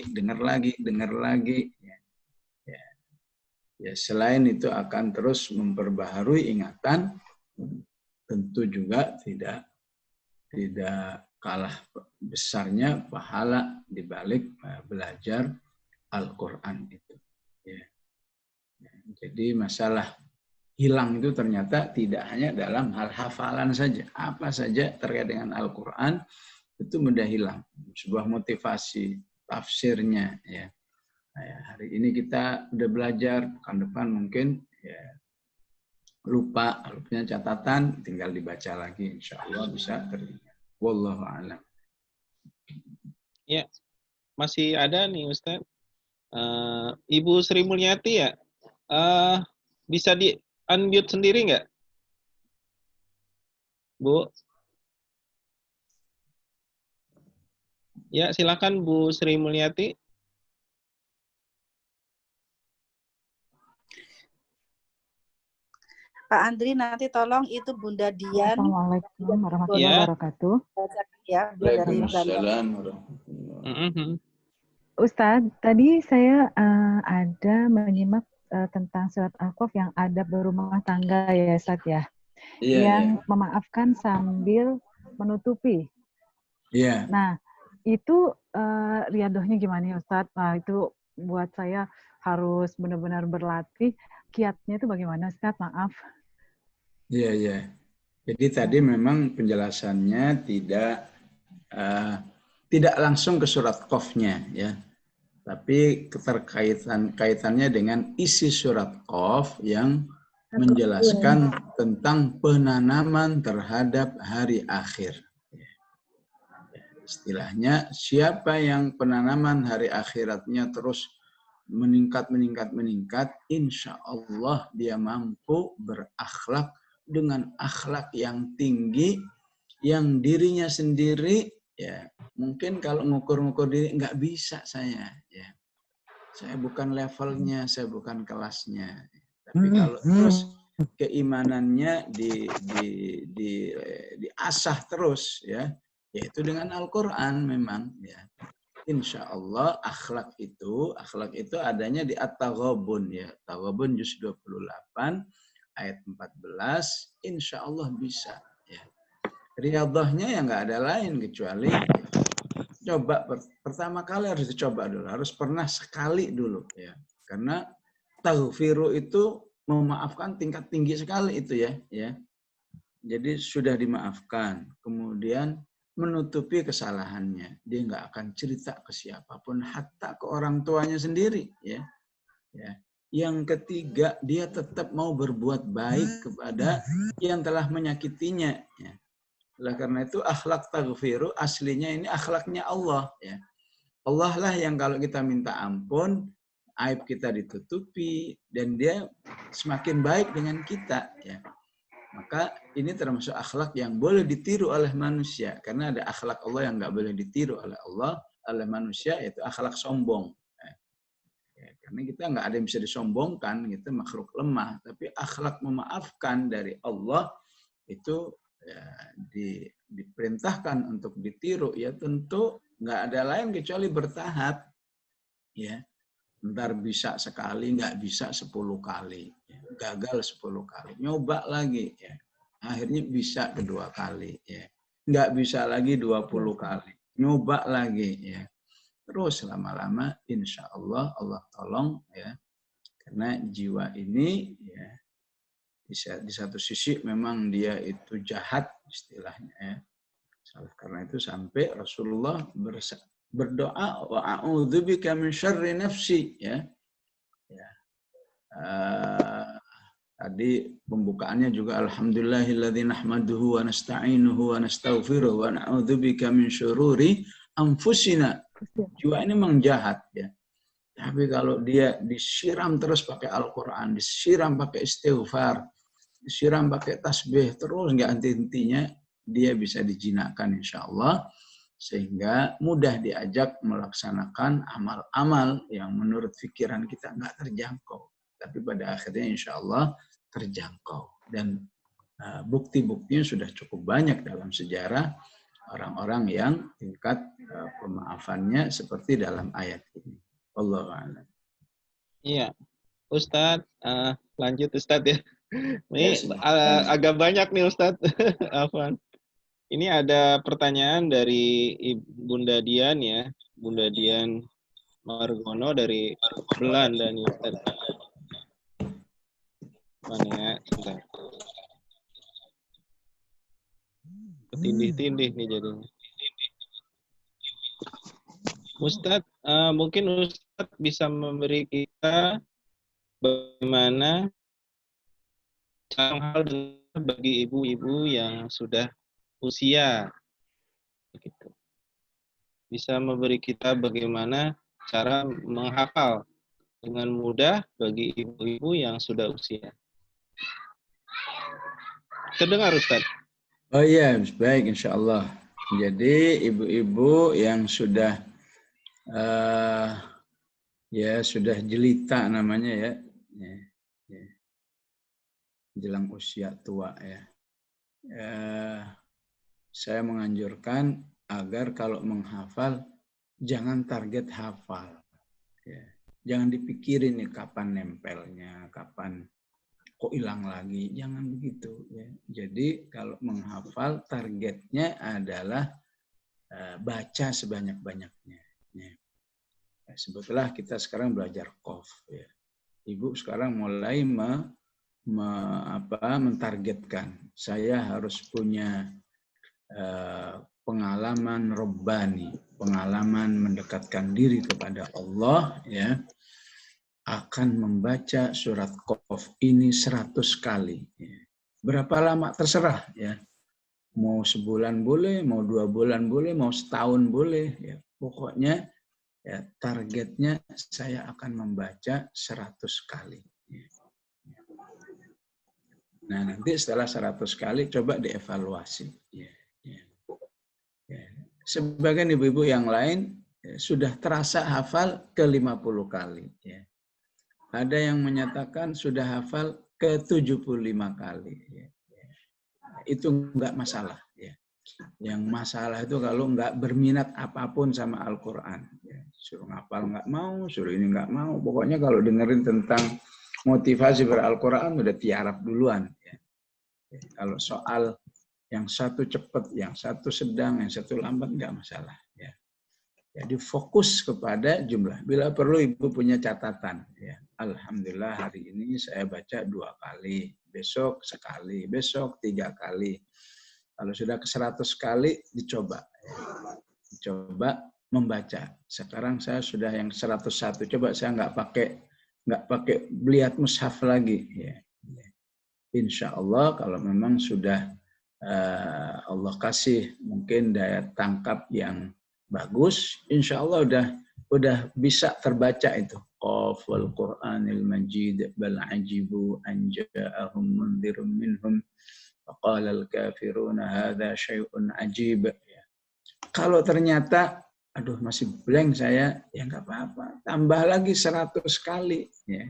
dengar lagi. Ya, selain itu akan terus memperbaharui ingatan, tentu juga tidak kalah besarnya pahala di balik belajar Al-Quran itu. Ya. Jadi masalah hilang itu ternyata tidak hanya dalam hal hafalan saja. Apa saja terkait dengan Al-Quran itu mudah hilang. Sebuah motivasi, tafsirnya. Ya. Nah, hari ini kita udah belajar, pekan depan mungkin ya, lupa, punya catatan, tinggal dibaca lagi. Insya Allah bisa teringat. Wallahu a'lam. Ya, masih ada nih Ustaz. Ibu Sri Mulyati ya, bisa di unmute sendiri nggak, Bu? Ya, silakan Bu Sri Mulyati. Pak Andri, nanti tolong itu Bunda Dian. Assalamualaikum warahmatullahi wabarakatuh. Ya, dari Waalaikumsalam. Ustadz, tadi saya ada menyimak tentang surat Al-Kahf yang ada berumah tangga ya Ustadz ya. Yang memaafkan sambil menutupi. Iya. Nah, itu riadohnya gimana ya Ustadz? Nah, itu buat saya harus benar-benar berlatih. Kiatnya itu bagaimana Ustadz? Maaf. Iya. Jadi tadi memang penjelasannya tidak langsung ke surat Qaf-nya ya. Tapi kaitannya dengan isi surat Qaf yang menjelaskan tentang penanaman terhadap hari akhir. Istilahnya, siapa yang penanaman hari akhiratnya terus meningkat, insya Allah dia mampu berakhlak dengan akhlak yang tinggi, yang dirinya sendiri, ya mungkin kalau ngukur-ngukur diri, nggak bisa saya. Ya. Saya bukan levelnya, saya bukan kelasnya. Tapi kalau terus keimanannya diasah terus, ya, yaitu dengan Al-Quran memang. Ya. Insya Allah akhlak itu adanya di At-Taghabun ya. Taghabun juz 28 ayat 14. Insya Allah bisa. Ya. Riyadhahnya yang nggak ada lain kecuali coba pertama kali harus dicoba dulu, harus pernah sekali dulu ya. Karena taghfiru itu memaafkan tingkat tinggi sekali itu ya. Jadi sudah dimaafkan, kemudian menutupi kesalahannya. Dia nggak akan cerita ke siapapun, hatta ke orang tuanya sendiri. Ya. Yang ketiga, dia tetap mau berbuat baik kepada yang telah menyakitinya. Ya. Oleh karena itu, akhlak taghfiru aslinya ini akhlaknya Allah. Ya. Allah lah yang kalau kita minta ampun, aib kita ditutupi, dan dia semakin baik dengan kita. Ya. Maka ini termasuk akhlak yang boleh ditiru oleh manusia. Karena ada akhlak Allah yang nggak boleh ditiru oleh Allah, oleh manusia, yaitu akhlak sombong. Ya, karena kita nggak ada yang bisa disombongkan, kita makhluk lemah. Tapi akhlak memaafkan dari Allah itu ya, diperintahkan untuk ditiru. Ya tentu nggak ada lain kecuali bertahap. Ya, ntar bisa sekali, nggak bisa 10 kali. Ya, gagal 10 kali. Nyoba lagi. Ya. Akhirnya bisa kedua kali. Ya. Nggak bisa lagi 20 kali. Nyoba lagi. Ya. Terus lama-lama insya Allah Allah tolong. Ya. Karena jiwa ini ya, di satu sisi memang dia itu jahat istilahnya. Ya. Karena itu sampai Rasulullah berdoa wa a'udzubika min syarri nafsi, ya. Ya. Tadi pembukaannya juga alhamdulillahilladzi nahmaduhu wa nasta'inuhu wa nastaghfiruh wa na'udzubika min syururi anfusina. Jiwa ini memang jahat, ya. Tapi kalau dia disiram terus pakai Al-Qur'an, disiram pakai istighfar, disiram pakai tasbih terus nggak henti-hentinya, dia bisa dijinakkan insya Allah. Sehingga mudah diajak melaksanakan amal-amal yang menurut pikiran kita nggak terjangkau. Tapi pada akhirnya insya Allah terjangkau. Dan bukti-buktinya sudah cukup banyak dalam sejarah orang-orang yang tingkat pemaafannya seperti dalam ayat ini. Wallahu a'lam. Iya, Ustadz, lanjut Ustadz ya. Ini agak banyak nih Ustadz. Afwan. Ini ada pertanyaan dari Bunda Dian ya, Bunda Dian Margono dari Belanda nih Ustadz. Mana ya? Sebentar. Ketindih-tindih nih jadinya. Ustadz, mungkin Ustadz bisa memberi kita bagaimana hal bagi ibu-ibu yang sudah usia, begitu. Bisa memberi kita bagaimana cara menghafal dengan mudah bagi ibu-ibu yang sudah usia. Terdengar Ustaz? Oh iya, baik insya Allah. Jadi ibu-ibu yang sudah ya sudah jelita namanya ya, jelang usia tua ya. Saya menganjurkan agar kalau menghafal jangan target hafal. Ya. Jangan dipikirin nih kapan nempelnya, kapan kok hilang lagi. Jangan begitu. Ya. Jadi kalau menghafal targetnya adalah baca sebanyak-banyaknya. Ya. Sebetulnya kita sekarang belajar qaf. Ya. Ibu sekarang mulai mentargetkan. Saya harus punya pengalaman robbani, pengalaman mendekatkan diri kepada Allah, ya, akan membaca surat Qaf ini 100 kali. Ya. Berapa lama terserah, ya. Mau sebulan boleh, mau 2 bulan boleh, mau setahun boleh, ya. Pokoknya ya, targetnya saya akan membaca 100 kali. Ya. Nah, nanti setelah 100 kali coba dievaluasi. Ya. Sebagian ibu-ibu yang lain sudah terasa hafal ke 50 kali. Ya. Ada yang menyatakan sudah hafal ke 75 kali. Ya. Itu enggak masalah. Ya. Yang masalah itu kalau enggak berminat apapun sama Al-Quran. Ya. Suruh ngapal enggak mau, suruh ini enggak mau. Pokoknya kalau dengerin tentang motivasi ber-Al-Quran udah tiarap duluan. Ya. Ya. Kalau soal yang satu cepat, yang satu sedang, yang satu lambat, enggak masalah. Ya. Jadi fokus kepada jumlah. Bila perlu ibu punya catatan. Ya. Alhamdulillah hari ini saya baca 2 kali, besok sekali, besok 3 kali. Kalau sudah ke 100 kali, dicoba. Ya. Dicoba membaca. Sekarang saya sudah yang 101. Coba saya nggak pakai lihat mushaf lagi. Ya. Insya Allah kalau memang sudah Allah kasih mungkin daya tangkap yang bagus, insya Allah udah bisa terbaca itu qaf wal Qur'anil Majid bal ajibu an ja'ahum mundzirun minhum faqala al kafiruna hadza syai'un ajib. Kalau ternyata aduh masih blank saya, ya nggak apa-apa, tambah lagi 100 kali ya.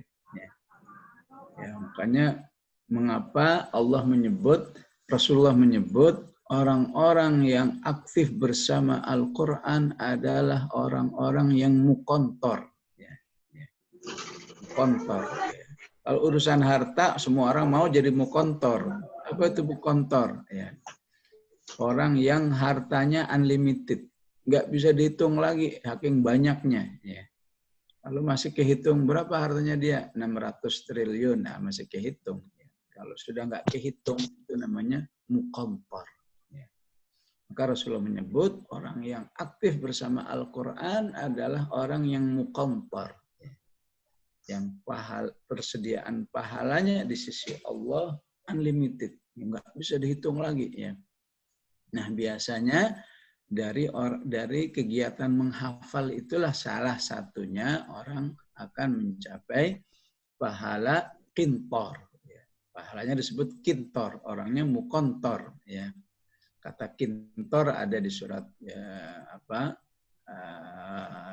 Makanya mengapa Allah menyebut, Rasulullah menyebut orang-orang yang aktif bersama Al-Quran adalah orang-orang yang mukontor. Mukontor. Kalau urusan harta, semua orang mau jadi mukontor. Apa itu mukontor? Orang yang hartanya unlimited. Nggak bisa dihitung lagi, saking banyaknya. Kalau masih kehitung berapa hartanya dia? 600 triliun, nah masih kehitung. Kalau sudah nggak kehitung, itu namanya mukontor. Maka Rasulullah menyebut orang yang aktif bersama Al-Quran adalah orang yang mukontor. Yang persediaan pahalanya di sisi Allah unlimited. Nggak bisa dihitung lagi. Nah biasanya dari kegiatan menghafal itulah salah satunya orang akan mencapai pahala kintor. Pahalanya disebut kintor, orangnya mukontor. Kata kintor ada di surat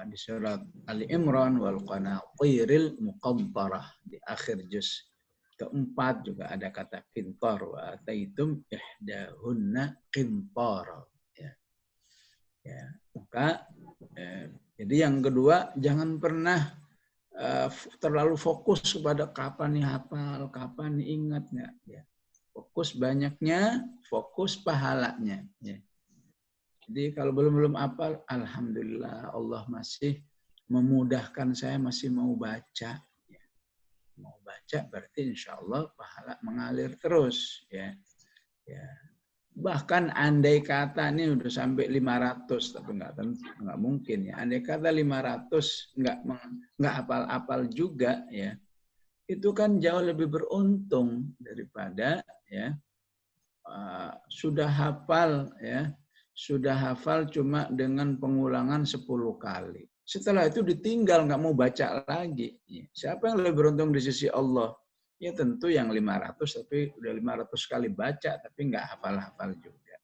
di surat Ali Imran wal qanatiril muqantarah, di akhir juz keempat juga ada kata kintor, wa ataitum ihdahunna qintara. Maka jadi yang kedua, jangan pernah terlalu fokus kepada kapan nih hafal, kapan nih ingat nggak. Fokus banyaknya, fokus pahalanya. Jadi kalau belum hafal, alhamdulillah Allah masih memudahkan saya, masih mau baca. Mau baca berarti insya Allah pahala mengalir terus. Bahkan andai kata ini udah sampai 500, tapi nggak mungkin ya. Andai kata 500 nggak hafal-hafal juga ya, itu kan jauh lebih beruntung daripada sudah hafal cuma dengan pengulangan 10 kali. Setelah itu ditinggal nggak mau baca lagi. Siapa yang lebih beruntung di sisi Allah? Ya tentu yang 500, tapi udah 500 kali baca, tapi nggak hafal-hafal juga.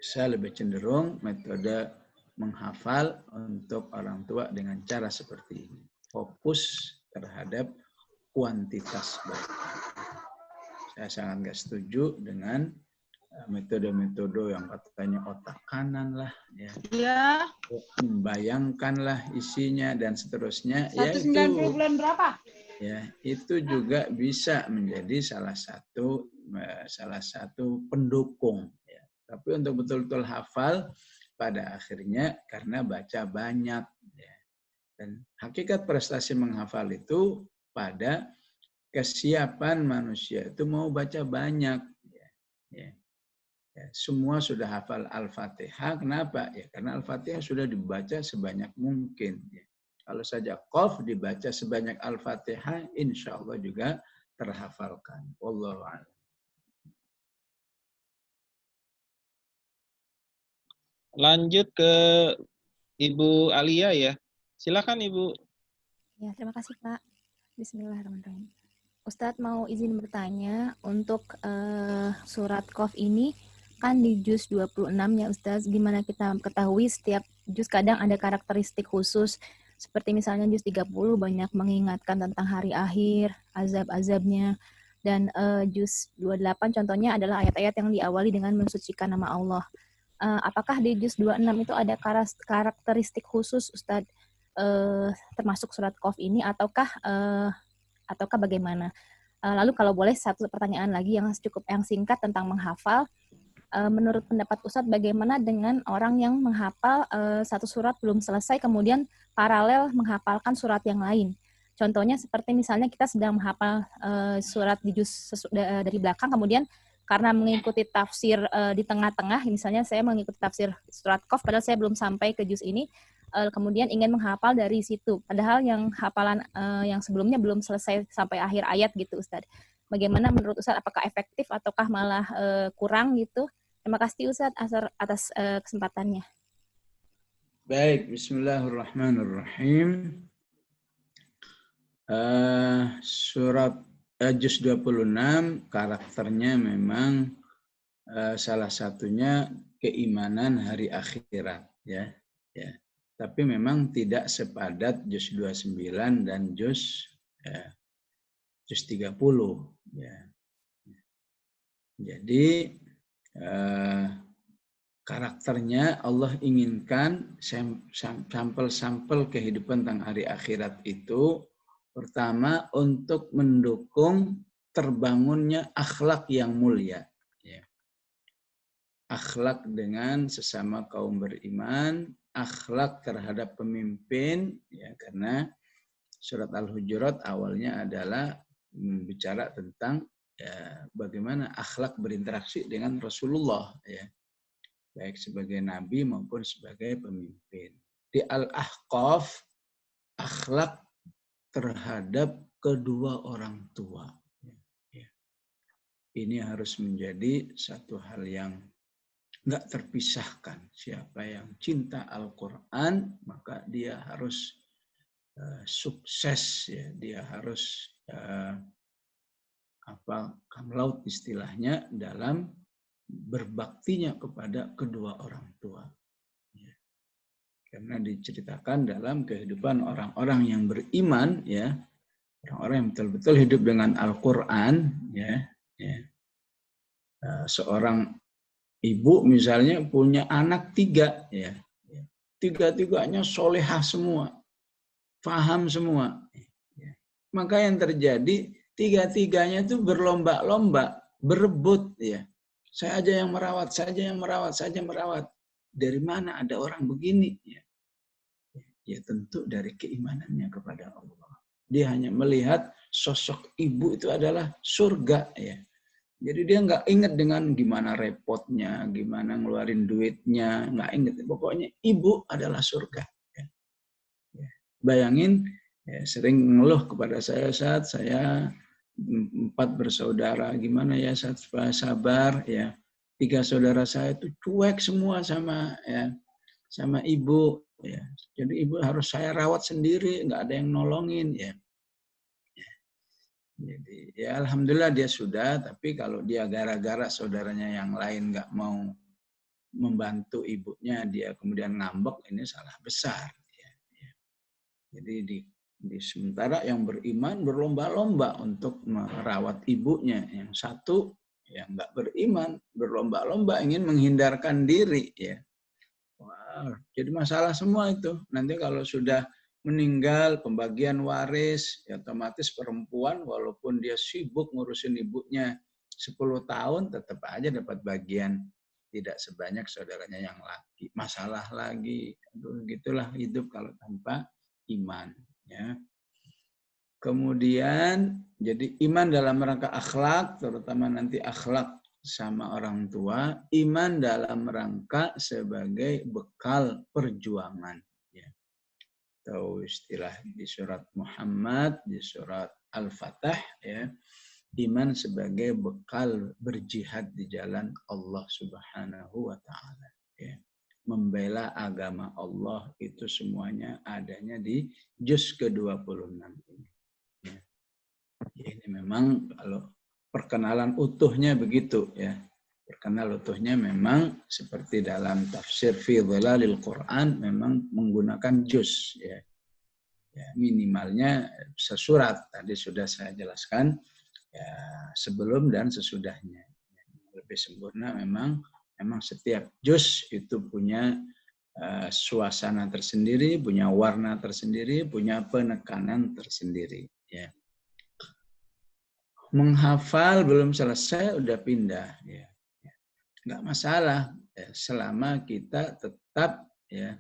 Saya lebih cenderung metode menghafal untuk orang tua dengan cara seperti ini. Fokus terhadap kuantitas baca. Saya sangat nggak setuju dengan metode-metode yang katanya otak kanan lah, membayangkanlah isinya dan seterusnya. 190 bulan berapa? Itu juga bisa menjadi salah satu pendukung. Tapi untuk betul-betul hafal pada akhirnya karena baca banyak. Dan hakikat prestasi menghafal itu pada kesiapan manusia itu mau baca banyak. Semua sudah hafal Al-Fatihah. Kenapa? Karena Al-Fatihah sudah dibaca sebanyak mungkin. Kalau saja Qaf dibaca sebanyak Al-Fatihah, insya Allah juga terhafalkan. Wallahu a'lam. Lanjut ke Ibu Alia ya. Silakan Ibu. Ya, terima kasih Pak. Bismillahirrahmanirrahim. Ustadz mau izin bertanya untuk surat Qaf ini kan di juz 26 ya Ustadz. Gimana kita ketahui setiap juz kadang ada karakteristik khusus. Seperti misalnya juz 30 banyak mengingatkan tentang hari akhir, azab-azabnya. Dan juz 28 contohnya adalah ayat-ayat yang diawali dengan mensucikan nama Allah. Apakah di juz 26 itu ada karakteristik khusus Ustadz termasuk surat Qaf ini ataukah bagaimana? Lalu kalau boleh satu pertanyaan lagi yang singkat tentang menghafal. Menurut pendapat Ustadz, bagaimana dengan orang yang menghafal satu surat belum selesai, kemudian paralel menghafalkan surat yang lain? Contohnya seperti misalnya kita sedang menghafal surat di juz dari belakang, kemudian karena mengikuti tafsir di tengah-tengah, misalnya saya mengikuti tafsir surat Qaf, padahal saya belum sampai ke juz ini, kemudian ingin menghafal dari situ, padahal yang hafalan yang sebelumnya belum selesai sampai akhir ayat gitu Ustadz. Bagaimana menurut Ustadz, apakah efektif ataukah malah kurang gitu? Terima kasih Ustadz atas kesempatannya. Baik, bismillahirrahmanirrahim. Surat juz 26 karakternya memang salah satunya keimanan hari akhirat, ya. Tapi memang tidak sepadat juz 29 dan juz 30, ya. Jadi karakternya Allah inginkan sampel-sampel kehidupan tentang hari akhirat itu pertama untuk mendukung terbangunnya akhlak yang mulia, ya. Akhlak dengan sesama kaum beriman, akhlak terhadap pemimpin, ya, karena surat Al-Hujurat awalnya adalah bicara tentang ya, bagaimana akhlak berinteraksi dengan Rasulullah, ya, baik sebagai nabi maupun sebagai pemimpin. Di Al-Ahqaf, akhlak terhadap kedua orang tua. Ini harus menjadi satu hal yang nggak terpisahkan. Siapa yang cinta Al-Quran, maka dia harus sukses, ya. Dia harus kamlaut istilahnya dalam berbaktinya kepada kedua orang tua. Ya. Karena diceritakan dalam kehidupan orang-orang yang beriman, ya, orang-orang yang betul-betul hidup dengan Al-Quran, ya. Seorang ibu misalnya punya anak 3, ya. Tiga-tiganya solehah semua, paham semua. Ya. Maka yang terjadi tiga-tiganya itu berlomba-lomba, berebut, ya. Saya aja yang merawat, saja yang merawat, saja merawat. Dari mana ada orang begini? Ya tentu dari keimanannya kepada Allah. Dia hanya melihat sosok ibu itu adalah surga, ya. Jadi dia nggak ingat dengan gimana repotnya, gimana ngeluarin duitnya, nggak ingat. Pokoknya ibu adalah surga. Ya. Bayangin, ya, sering ngeluh kepada saya saat saya 4 bersaudara, gimana ya saat supaya sabar, ya. 3 saudara saya itu cuek semua sama ibu, ya. Jadi ibu harus saya rawat sendiri, nggak ada yang nolongin, ya. Jadi ya alhamdulillah dia sudah, tapi kalau dia gara-gara saudaranya yang lain nggak mau membantu ibunya, dia kemudian ngambek, ini salah besar. Ya. Jadi di sementara yang beriman berlomba-lomba untuk merawat ibunya, yang satu yang nggak beriman berlomba-lomba ingin menghindarkan diri, ya. Wah, jadi masalah semua itu. Nanti kalau sudah meninggal, pembagian waris, ya otomatis perempuan walaupun dia sibuk ngurusin ibunya 10 tahun, tetap aja dapat bagian tidak sebanyak saudaranya yang laki. Masalah lagi, aduh, gitulah hidup kalau tanpa iman. Ya. Kemudian, jadi iman dalam rangka akhlak, terutama nanti akhlak sama orang tua, iman dalam rangka sebagai bekal perjuangan. Atau istilah di surat Muhammad, di surat Al-Fatah, ya, iman sebagai bekal berjihad di jalan Allah Subhanahu wa Ta'ala. Ya. Membela agama Allah itu semuanya adanya di juz ke-26 ini. Ya. Ini memang kalau perkenalan utuhnya begitu, ya. Perkenal utuhnya memang seperti dalam tafsir fi dhilalil Quran memang menggunakan juz, ya. Ya, minimalnya sesurat tadi sudah saya jelaskan, ya, sebelum dan sesudahnya. Lebih sempurna memang setiap juz itu punya suasana tersendiri, punya warna tersendiri, punya penekanan tersendiri, ya. Menghafal belum selesai udah pindah, ya. Nggak masalah, ya, selama kita tetap, ya,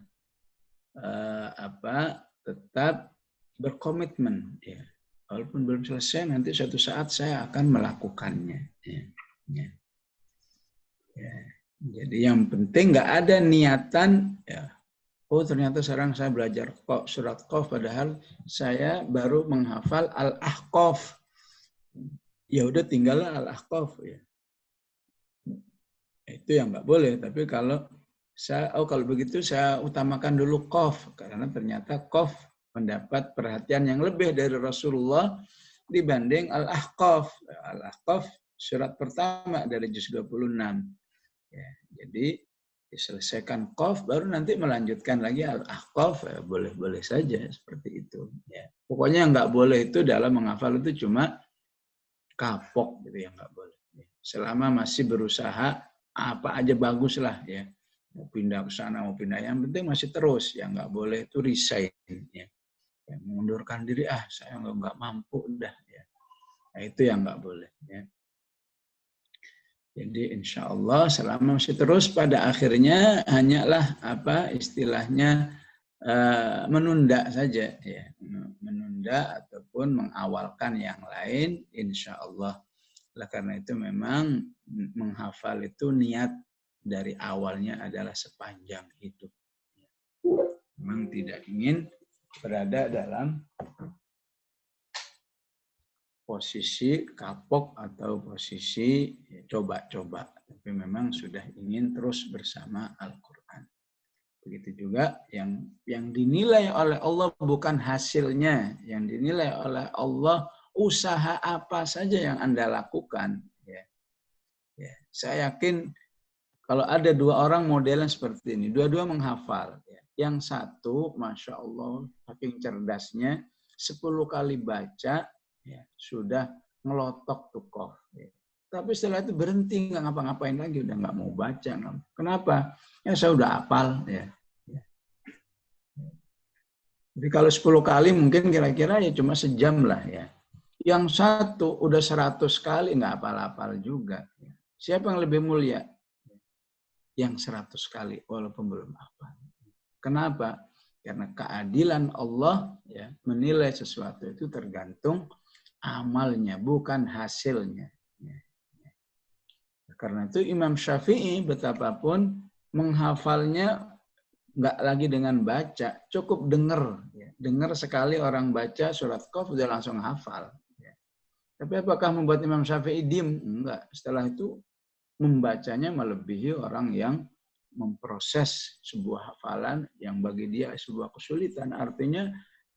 tetap berkomitmen, ya. Walaupun belum selesai, nanti suatu saat saya akan melakukannya, ya. Ya. Ya. Jadi yang penting nggak ada niatan, ya. Oh ternyata sekarang saya belajar surat Qaf, padahal saya baru menghafal Al-Ahqaf. Ya udah tinggallah Al-Ahqaf, ya. Itu yang nggak boleh. Tapi kalau kalau begitu saya utamakan dulu qaf, karena ternyata qaf mendapat perhatian yang lebih dari Rasulullah dibanding Al-Ahqaf. Al-Ahqaf surat pertama dari juz 26. Ya, jadi diselesaikan qaf, baru nanti melanjutkan lagi Al-Ahqaf, ya, boleh-boleh saja seperti itu. Ya. Pokoknya nggak boleh itu dalam menghafal itu cuma kapok gitu, ya nggak boleh. Ya. Selama masih berusaha, apa aja bagus lah ya. Mau pindah ke sana, mau pindah, yang penting masih terus, ya nggak boleh itu resign. Ya. Ya, mengundurkan diri, saya nggak mampu, udah. Ya. Nah, itu yang nggak boleh. Ya. Jadi insya Allah selama masih terus, pada akhirnya hanyalah istilahnya menunda saja, ya, menunda ataupun mengawalkan yang lain, insya Allah. Oleh karena itu memang menghafal itu niat dari awalnya adalah sepanjang hidup. Memang tidak ingin berada dalam posisi kapok atau posisi coba-coba, tapi memang sudah ingin terus bersama Al-Quran. Begitu juga yang dinilai oleh Allah bukan hasilnya, yang dinilai oleh Allah usaha apa saja yang Anda lakukan. Ya. Ya. Saya yakin kalau ada dua orang modelnya seperti ini, dua-dua menghafal. Ya. Yang satu, Masya Allah, saking cerdasnya, 10 kali baca, ya, sudah ngelotok tuh qaf. Ya. Tapi setelah itu berhenti, nggak ngapa-ngapain lagi, udah nggak mau baca. Kenapa? Ya saya udah hafal. Ya. Ya. Jadi kalau 10 kali mungkin kira-kira ya cuma sejam lah ya. Yang satu udah 100 kali nggak hafal-hafal juga. Ya. Siapa yang lebih mulia? Yang 100 kali walaupun belum hafal. Kenapa? Karena keadilan Allah ya, menilai sesuatu itu tergantung amalnya, bukan hasilnya. Ya. Karena itu Imam Syafi'i betapapun menghafalnya nggak lagi dengan baca, cukup dengar. Ya. Dengar sekali orang baca surat Qaf udah langsung hafal. Ya. Tapi apakah membuat Imam Syafi'i diem? Enggak. Setelah itu membacanya melebihi orang yang memproses sebuah hafalan yang bagi dia sebuah kesulitan. Artinya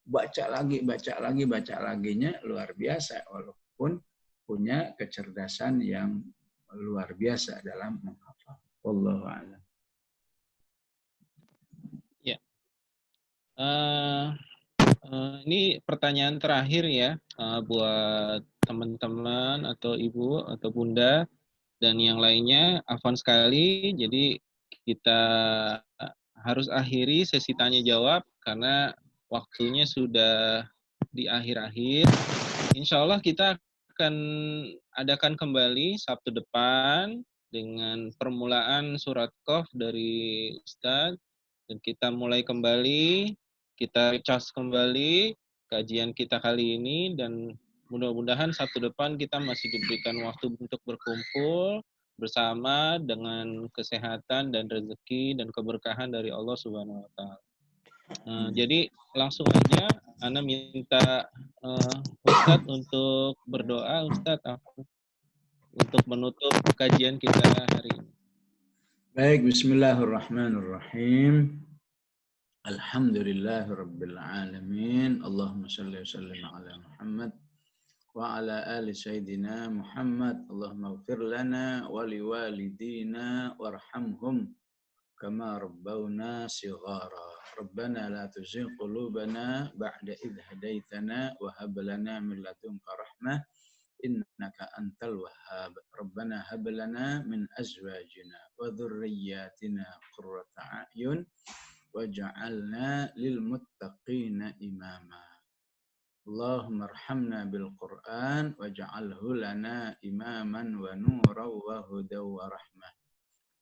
baca laginya luar biasa, walaupun punya kecerdasan yang luar biasa dalam menghafal. Wallahu a'lam. Ya. Ini pertanyaan terakhir ya buat teman-teman atau ibu atau bunda dan yang lainnya. Afwan sekali, jadi kita harus akhiri sesi tanya jawab karena waktunya sudah di akhir-akhir. Insya Allah kita akan adakan kembali Sabtu depan dengan permulaan surat Qaf dari Ustadz, dan kita mulai kembali, kita recharge kembali kajian kita kali ini, dan mudah-mudahan Sabtu depan kita masih diberikan waktu untuk berkumpul bersama dengan kesehatan dan rezeki dan keberkahan dari Allah Subhanahu wa taala. Jadi langsung aja Ana minta Ustadz untuk berdoa, Ustadz, untuk menutup kajian kita hari ini. Baik, bismillahirrahmanirrahim. Alhamdulillahirabbil alamin. Allahumma shalli wa sallim ala Muhammad wa ala ali sayyidina Muhammad. Allahumma ighfir lana wa liwalidina warhamhum kama rabbawna shighara. Rabbana la tuzigh qulubana ba'da idh hadaitana wa hab lana min ladunka rahmah innaka antal wahhab. Rabbana hab lana min azwajina wa dhurriyyatina qurrata a'yun waj'alna lil muttaqina imama. Allahumma arhamna bil Qur'an waj'alhu lana imaman wa nuran wa hudan wa rahmah.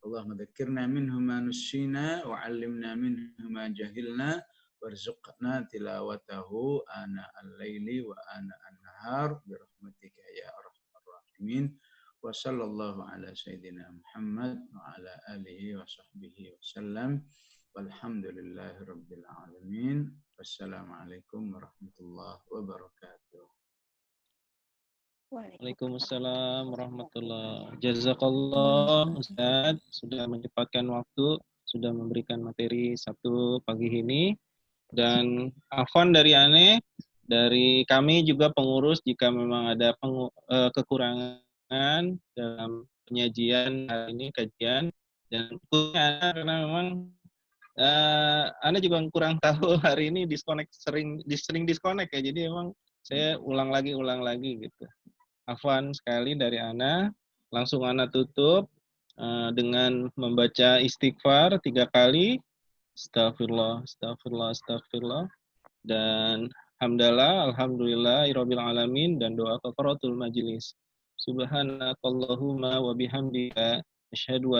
Allahumma dzakkirna minhu ma nussina wa 'allimna minhu ma jahilna warzuqna tilawatahu ana al-laili wa ana an-nahar bi rahmatika ya arhamar rahimin. Wa sallallahu ala sayyidina Muhammad wa ala alihi wa sahbihi wa sallam. Walhamdulillahi rabbil alamin. Wassalamualaikum warahmatullahi wabarakatuh. Waalaikumsalam warahmatullahi wabarakatuh. Jazakallah Ustaz sudah menyempatkan waktu sudah memberikan materi Sabtu pagi ini. Dan afwan dari Ane, dari kami juga pengurus jika memang ada kekurangan dalam penyajian hari ini kajian, dan khususnya Ana karena memang Ana juga kurang tahu hari ini sering disconnect ya, jadi emang saya ulang lagi gitu. Afwan sekali dari Ana. Langsung Ana tutup dengan membaca istighfar 3 kali. Astagfirullah, astagfirullah, astagfirullah. Dan alhamdulillahirabbil alamin, dan doa kafaratul majlis. Subhanakallahumma wa bihamdika asyhadu